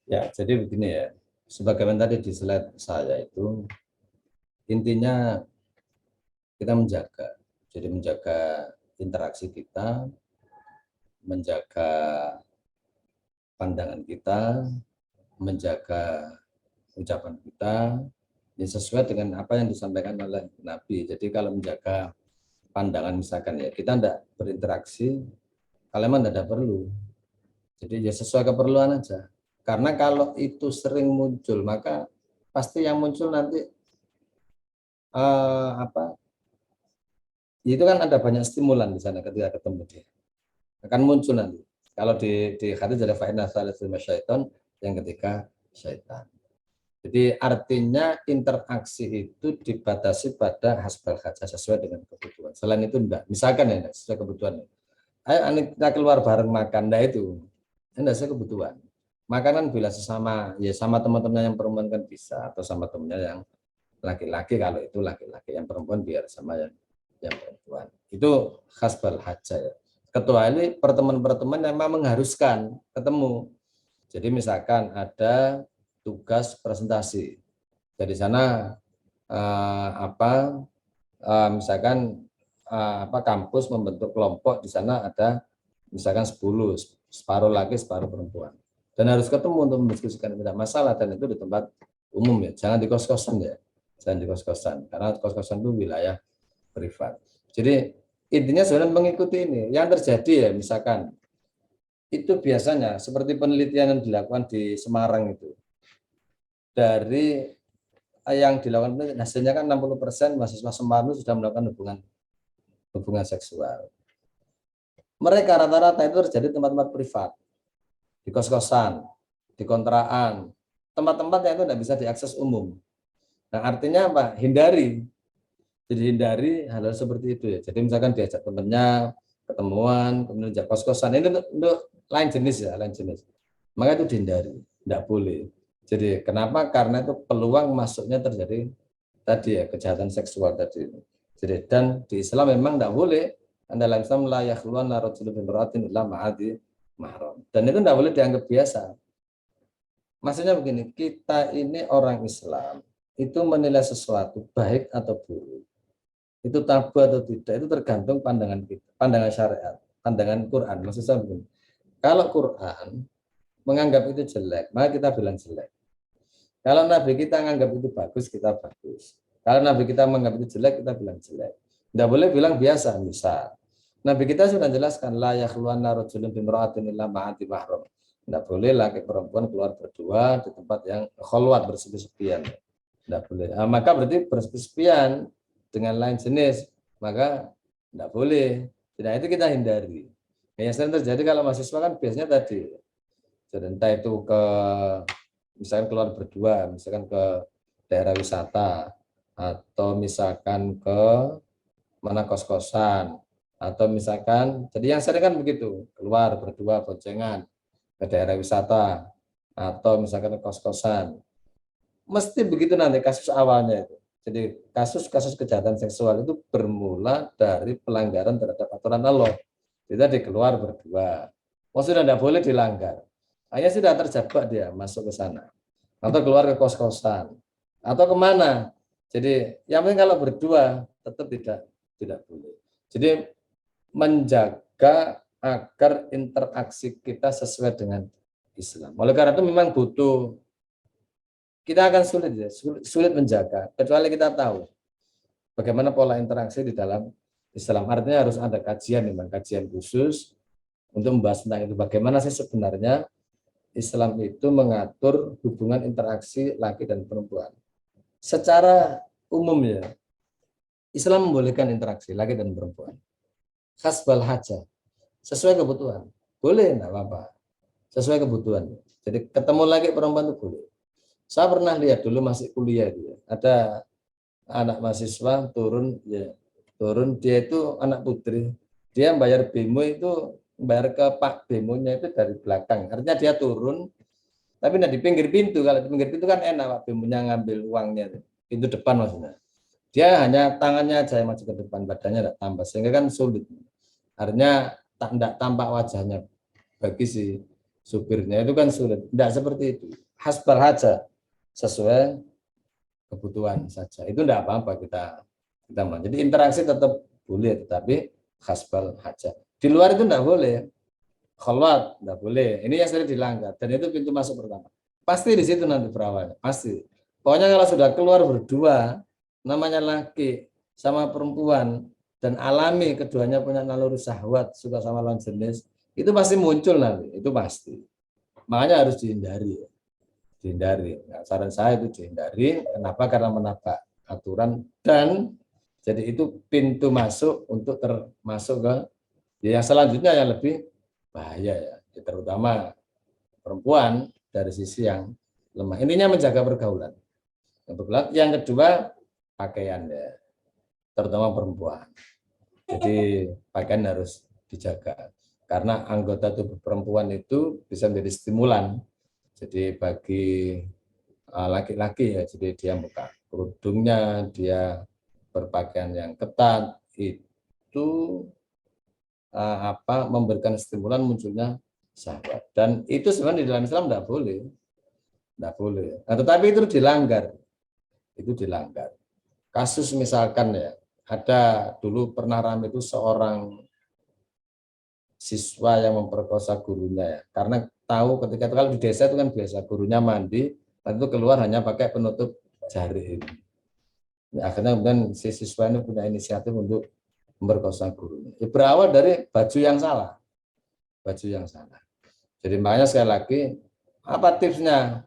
Ya, jadi begini ya, sebagaimana tadi di slide saya itu, intinya kita menjaga, jadi menjaga interaksi kita, menjaga pandangan kita, menjaga ucapan kita, ya sesuai dengan apa yang disampaikan oleh Nabi. Jadi kalau menjaga pandangan misalkan ya, kita tidak berinteraksi, kalau memang tidak perlu. Jadi ya sesuai keperluan aja. Karena kalau itu sering muncul, maka pasti yang muncul nanti itu kan ada banyak stimulan di sana ketika ketemu dia. Akan muncul nanti. Kalau di hadis dari fa'inna salisul syaitan, yang ketiga syaitan. Jadi artinya interaksi itu dibatasi pada hasbal hajah, sesuai dengan kebutuhan. Selain itu enggak. Misalkan ya enggak, sesuai kebutuhan. Ayo kita keluar bareng makan, enggak itu. Enggak sesuai kebutuhan. Makanan bila sesama, ya sama teman-teman yang perempuan kan bisa, atau sama temannya yang laki-laki, kalau itu laki-laki, yang perempuan biar sama yang perempuan. Itu hasbal hajah ya. Kecuali pertemuan-pertemuan yang memang mengharuskan ketemu. Jadi misalkan ada tugas presentasi. Dari sana misalkan kampus membentuk kelompok, di sana ada misalkan 10, separuh laki, separuh perempuan. Dan harus ketemu untuk mendiskusikan, tidak masalah, dan itu di tempat umum ya. Jangan di kos-kosan ya. Jangan di kos-kosan, karena kos-kosan itu wilayah privat. Jadi intinya sebenarnya mengikuti ini. Yang terjadi ya misalkan itu biasanya seperti penelitian yang dilakukan di Semarang itu. Dari yang dilakukan hasilnya kan 60% mahasiswa Semarang sudah melakukan hubungan seksual. Mereka rata-rata itu terjadi di tempat-tempat privat, di kos-kosan, di kontrakan, tempat-tempat yang itu tidak bisa diakses umum. Nah, artinya apa? Hindari. Jadi hindari hal-hal seperti itu ya. Jadi misalkan diajak temannya ketemuan, kemudian ajak kos-kosan, ini untuk lain jenis ya, lain jenis. Maka itu dihindari, tidak boleh. Jadi kenapa? Karena itu peluang masuknya terjadi tadi ya, kejahatan seksual tadi. Jadi dan di Islam memang tidak boleh. Dalam Islam la yakhluwan rajulun bi imra'atin illa ma'adi mahram. Dan itu tidak boleh dianggap biasa. Maksudnya begini, kita ini orang Islam itu menilai sesuatu baik atau buruk, itu tabu atau tidak, itu tergantung pandangan kita, pandangan syariat, pandangan Quran. Maksud saya begini, kalau Quran menganggap itu jelek, maka kita bilang jelek. Kalau Nabi kita menganggap itu bagus, kita bagus. Kalau Nabi kita menganggap itu jelek, kita bilang jelek. Tidak boleh bilang biasa. Misal Nabi kita sudah jelaskan la yakhluwanna rajulun bi imra'atin illa ma'ati mahram. Tidak boleh laki perempuan keluar berdua di tempat yang khalwat, bersepi-sepian. Tidak boleh. Maka berarti bersepi-sepian dengan lain jenis, maka tidak boleh. Nah, itu kita hindari. Yang sering terjadi kalau mahasiswa kan biasanya tadi, jadi entah itu ke misalkan keluar berdua, misalkan ke daerah wisata, atau misalkan ke mana kos-kosan, atau misalkan, jadi yang sering kan begitu, keluar berdua boncengan ke daerah wisata, atau misalkan ke kos-kosan. Mesti begitu nanti kasus awalnya itu. Jadi kasus-kasus kejahatan seksual itu bermula dari pelanggaran terhadap aturan Allah. Kita dikeluar berdua. Oh sudah tidak boleh dilanggar. Hanya sudah terjebak dia masuk ke sana. Atau keluar ke kos-kosan. Atau kemana. Jadi yang penting kalau berdua tetap tidak boleh. Jadi menjaga agar interaksi kita sesuai dengan Islam. Oleh karena itu memang butuh, kita akan sulit ya, sulit menjaga, kecuali kita tahu bagaimana pola interaksi di dalam Islam. Artinya harus ada kajian, memang kajian khusus untuk membahas tentang itu. Bagaimana sih sebenarnya Islam itu mengatur hubungan interaksi laki dan perempuan. Secara umum ya, Islam membolehkan interaksi laki dan perempuan. Hasbal haja, sesuai kebutuhan. Boleh, enggak apa-apa. Sesuai kebutuhan. Jadi ketemu lagi perempuan itu boleh. Saya pernah lihat dulu masih kuliah itu ya. Ada anak mahasiswa turun dia itu anak putri. Dia bayar bemo itu bayar ke Pak bemonya itu dari belakang. Artinya dia turun tapi di pinggir pintu. Kalau di pinggir pintu kan enak Pak bemonya ngambil uangnya. Pintu depan maksudnya. Dia hanya tangannya aja yang maju ke depan, badannya tidak tambah sehingga kan sulit. Artinya tidak tampak wajahnya bagi si supirnya itu kan sulit. Tidak seperti itu. Hasbal haja, sesuai kebutuhan saja. Itu tidak apa-apa kita mau. Jadi interaksi tetap boleh, tetapi hasbal haja. Di luar itu tidak boleh. Khalwat tidak boleh. Ini yang sering dilanggar dan itu pintu masuk pertama. Pasti di situ nanti berawal. Pasti. Pokoknya kalau sudah keluar berdua, namanya laki sama perempuan dan alami keduanya punya naluri syahwat, suka sama lawan jenis, itu pasti muncul nanti. Itu pasti. Makanya harus dihindari. Nah, saran saya itu dihindari. Kenapa? Karena menabrak aturan dan jadi itu pintu masuk untuk termasuk ke yang selanjutnya yang lebih bahaya ya, terutama perempuan dari sisi yang lemah. Ininya menjaga pergaulan. Yang kedua pakaian ya, terutama perempuan. Jadi pakaian harus dijaga karena anggota tubuh perempuan itu bisa menjadi stimulan. Jadi bagi laki-laki ya, jadi dia buka kerudungnya, dia berpakaian yang ketat, itu memberikan stimulan munculnya syahwat. Dan itu sebenarnya di dalam Islam tidak boleh. Nah, tetapi itu dilanggar. Kasus misalkan ya, ada dulu pernah ramai itu seorang siswa yang memperkosa gurunya ya, karena tahu ketika itu kalau di desa itu kan biasa gurunya mandi, lalu itu keluar hanya pakai penutup jari ini. Akhirnya kemudian si siswa ini punya inisiatif untuk memperkosa gurunya. Berawal dari baju yang salah. Jadi makanya sekali lagi, apa tipsnya?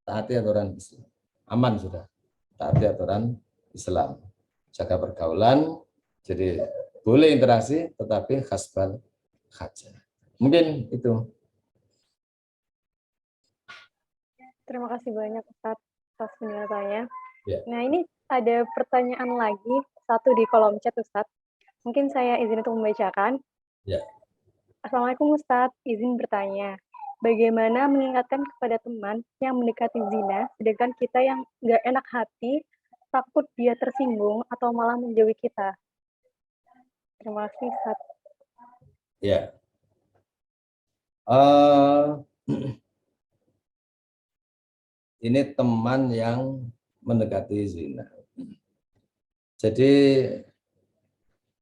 Taati aturan Islam. Aman sudah. Taati aturan Islam. Jaga pergaulan, jadi boleh interaksi, tetapi hasbal haja. Mungkin itu. Terima kasih banyak Ustadz atas penjelasannya. Ya. Nah, ini ada pertanyaan lagi, satu di kolom chat Ustadz. Mungkin saya izin untuk membacakan. Ya. Assalamualaikum Ustadz, izin bertanya. Bagaimana mengingatkan kepada teman yang mendekati zina, sedangkan kita yang nggak enak hati, takut dia tersinggung atau malah menjauhi kita? Terima kasih Ustadz. Ya. Ini teman yang mendekati zina. Jadi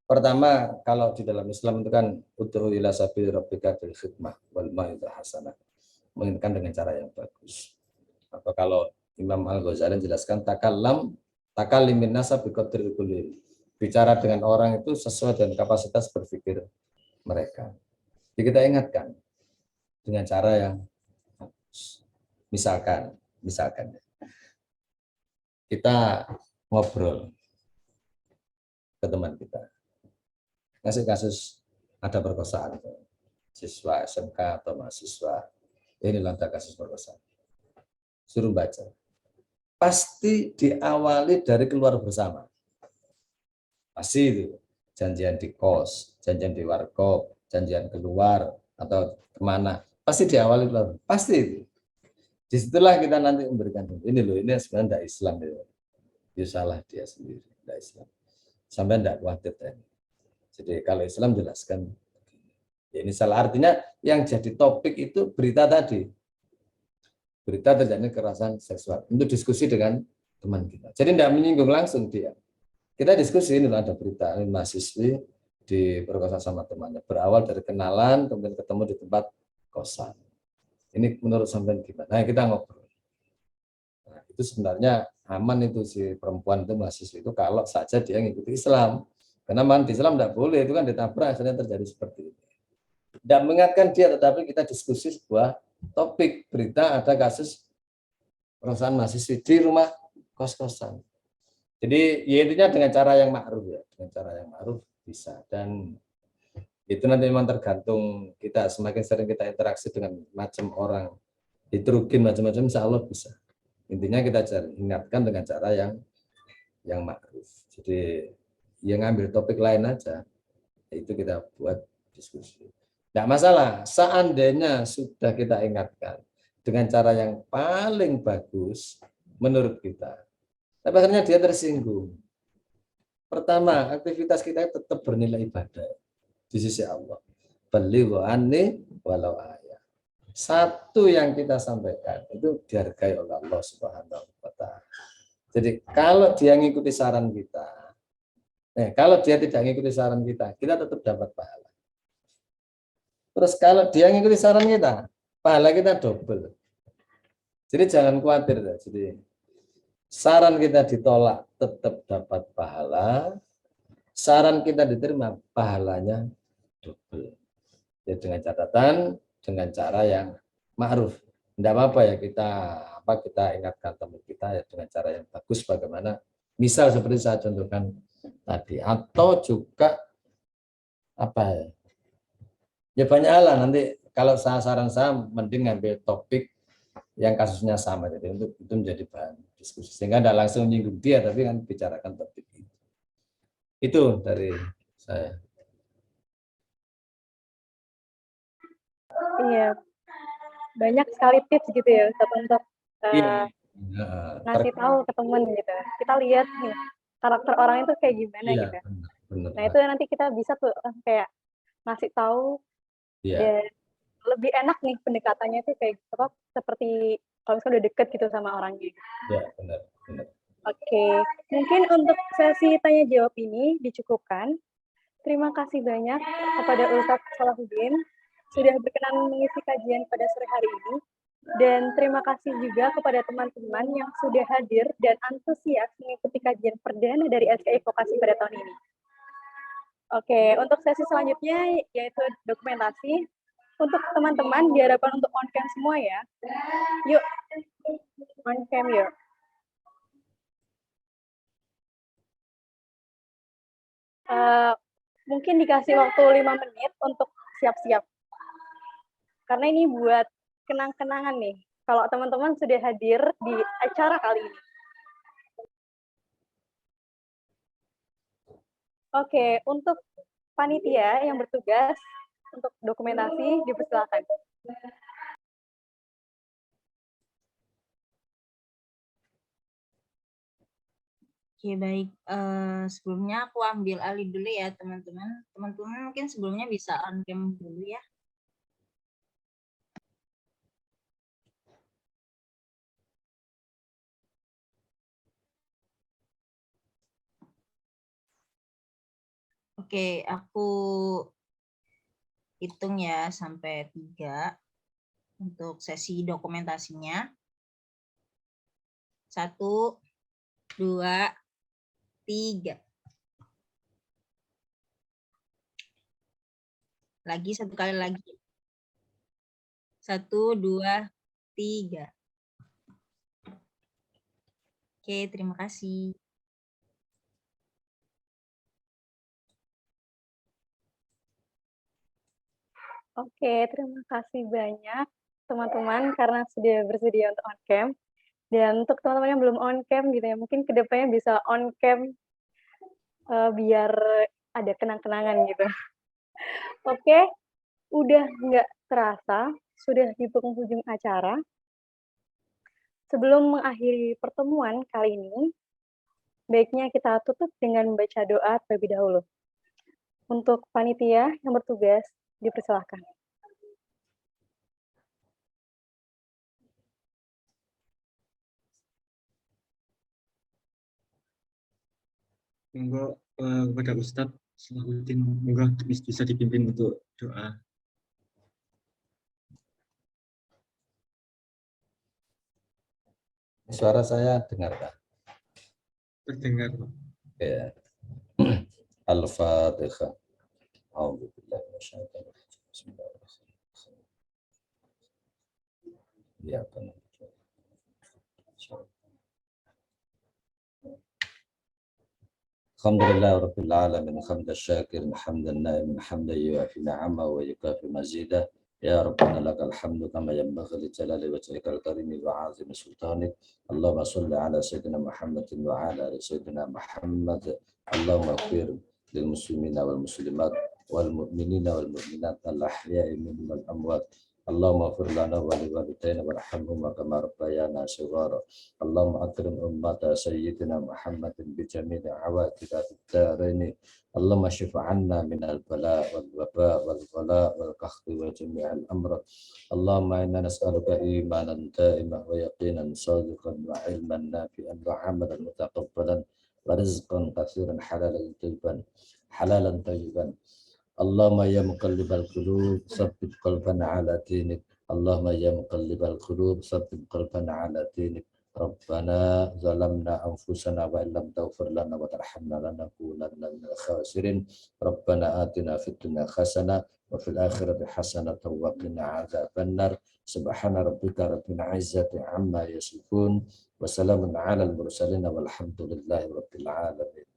pertama kalau di dalam Islam itu kan ud'u ila sabil rabbika bil hikmah wal mau'izah hasanah. Mengingatkan dengan cara yang bagus. Atau kalau Imam Al-Ghazali jelaskan takallimin nasa biqadri kulli. Bicara dengan orang itu sesuai dengan kapasitas berpikir mereka. Jadi kita ingatkan dengan cara yang bagus. Misalkan kita ngobrol ke teman kita. Ngasih kasus ada perkosaan siswa SMK atau mahasiswa, ini ada kasus perkosaan. Suruh baca. Pasti diawali dari keluar bersama. Pasti itu. Janjian di kos, janjian di warkop, janjian keluar, atau kemana. Pasti diawali keluar. Pasti itu. Disitulah kita nanti memberikan ini loh, ini sebenarnya tidak Islam ya. Dia salah dia sendiri, tidak Islam. Sampai tidak khawatir tadi. Jadi kalau Islam jelaskan, ya ini salah, artinya yang jadi topik itu berita tadi. Berita terjadi kekerasan seksual. Untuk diskusi dengan teman kita. Jadi tidak menyinggung langsung dia. Kita diskusi, ini ada berita, ini mahasiswi diperkosa sama temannya. Berawal dari kenalan, kemudian ketemu di tempat kosan. Ini menurut sampean gimana? Nah, kita ngobrol. Nah, itu sebenarnya aman itu si perempuan itu mahasiswa itu kalau saja dia mengikuti Islam. Karena di Islam tidak boleh, itu kan ditabrak, akhirnya terjadi seperti itu. Tidak mengingatkan dia, tetapi kita diskusi sebuah topik berita ada kasus perkosaan mahasiswi di rumah kos-kosan. Jadi ya intinya dengan cara yang ma'ruf ya, dengan cara yang ma'ruf bisa. Dan itu nanti memang tergantung kita, semakin sering kita interaksi dengan macam orang, diterugin macam-macam, insya Allah bisa. Intinya kita ingatkan dengan cara yang ma'ruf. Jadi yang ngambil topik lain aja, itu kita buat diskusi. Tidak masalah, seandainya sudah kita ingatkan dengan cara yang paling bagus menurut kita. Tapi akhirnya dia tersinggung. Pertama, aktivitas kita tetap bernilai ibadah di sisi Allah. Balighu anni walau ayat. Satu yang kita sampaikan itu dihargai oleh Allah Subhanahu wa taala. Jadi kalau dia ngikuti saran kita, kalau dia tidak ngikuti saran kita tetap dapat pahala. Terus kalau dia ngikuti saran kita, pahala kita double. Jadi jangan khawatir. Jadi saran kita ditolak tetap dapat pahala, saran kita diterima pahalanya double. Ya, dengan catatan dengan cara yang ma'ruf. Tidak apa-apa ya kita ingatkan teman kita ya dengan cara yang bagus bagaimana. Misal seperti saya contohkan tadi, atau juga apa ya banyak hal lah. Nanti kalau saran saya mending ngambil topik yang kasusnya sama, jadi untuk itu menjadi bahan diskusi sehingga tidak langsung menyinggung dia, tapi kan bicarakan topik itu dari saya. Iya, banyak sekali tips gitu ya Ustaz untuk ngasih tahu ke teman gitu. Kita lihat nih karakter orang itu kayak gimana gitu. Benar. Nah itu nanti kita bisa tuh kayak ngasih tahu dan lebih enak nih pendekatannya tuh kayak apa, seperti kalau misalnya udah deket gitu sama orangnya. Iya, benar. Oke, mungkin untuk sesi tanya jawab ini dicukupkan. Terima kasih banyak kepada Ustadz Salahuddin sudah berkenan mengisi kajian pada sore hari ini. Dan terima kasih juga kepada teman-teman yang sudah hadir dan antusias mengikuti kajian perdana dari SKI Vokasi pada tahun ini. Oke, untuk sesi selanjutnya yaitu dokumentasi. Untuk teman-teman diharapkan untuk on cam semua ya. Yuk, on cam yuk. Mungkin dikasih waktu 5 menit untuk siap-siap. Karena ini buat kenang-kenangan nih. Kalau teman-teman sudah hadir di acara kali ini. Oke, untuk panitia yang bertugas untuk dokumentasi dipersilakan. Oke, baik. Sebelumnya aku ambil alih dulu ya, teman-teman. Teman-teman mungkin sebelumnya bisa on cam dulu ya. Oke, aku hitung ya sampai 3 untuk sesi dokumentasinya. 1, 2, 3. Lagi, satu kali lagi. 1, 2, 3. Oke, terima kasih. Oke, terima kasih banyak teman-teman karena sudah bersedia untuk on cam. Dan untuk teman-teman yang belum on cam gitu ya, mungkin kedepannya bisa on cam biar ada kenang-kenangan gitu. Oke, udah nggak terasa, sudah di penghujung acara. Sebelum mengakhiri pertemuan kali ini, baiknya kita tutup dengan membaca doa terlebih dahulu. Untuk panitia yang bertugas, dipersilahkan. Monggo kepada Ustadz Salahuddin, monggo bisa dipimpin untuk doa. Suara saya dengar, Pak? Terdengar, Pak. Ya. Al-Fatihah. A'udzubillahi minasyaitonir rajim. Bismillahirrahmanirrahim. Ya, benar. Alhamdulillah Rabbil Alamin, hamdan syakirin, hamdan na'imin, hamdan yuafi na'ama wa yukafi mazidah. Ya Rabbana lakal hamdu kama yanbaghi li jalali wajhikal karimi wa 'azimi sultanik. Allahumma shalli ala sayyidina Muhammadin wa ala ali sayyidina Muhammad. Allahumma ighfir lil muslimina wal muslimat wal mu'minina wal mu'minat al ahya'i minhum wal amwat. Allahumma ighfir lana wa li walidayna warhamhuma kama rabbayana shighara. اللهم أكرم أمة سيدنا محمد بجميع عوائد الدارين. اللهم اشف عنا من البلاء والوباء والغلاء والقحط وجميع الأمراض. اللهم إنا نسألك إيمانا دائما ويقينا صادقا وعلما نافعا وعملا متقبلا ورزقا كثيرا حلالا طيبا. اللهم يا مقلب القلوب ثبت قلبنا على دينك. اللهم يا مقلب القلوب ثبت قلبنا على دينك. ربنا ظلمنا أنفسنا وإن لم تغفر لنا وترحمنا لنكونن من الخاسرين. ربنا آتنا في الدنيا حسنة وفي الآخرة حسنة وقنا عذاب النار. سبحان ربك رب العزة عما يصفون وسلام على المرسلين والحمد لله رب العالمين.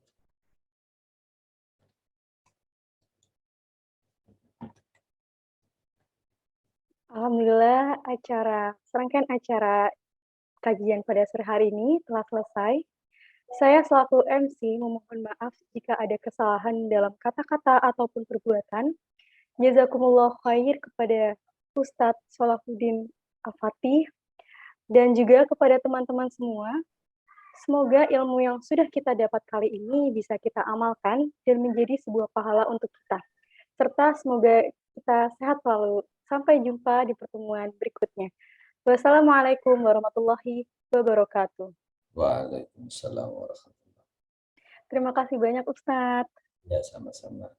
Alhamdulillah, serangkaian acara kajian pada sore hari ini telah selesai. Saya selaku MC memohon maaf jika ada kesalahan dalam kata-kata ataupun perbuatan. Jazakumullah khair kepada Ustadz Salahuddin Al-Fatih dan juga kepada teman-teman semua. Semoga ilmu yang sudah kita dapat kali ini bisa kita amalkan dan menjadi sebuah pahala untuk kita. Serta semoga kita sehat selalu. Sampai jumpa di pertemuan berikutnya. Wassalamualaikum warahmatullahi wabarakatuh. Waalaikumsalam warahmatullahi wabarakatuh. Terima kasih banyak Ustadz. Ya, sama-sama.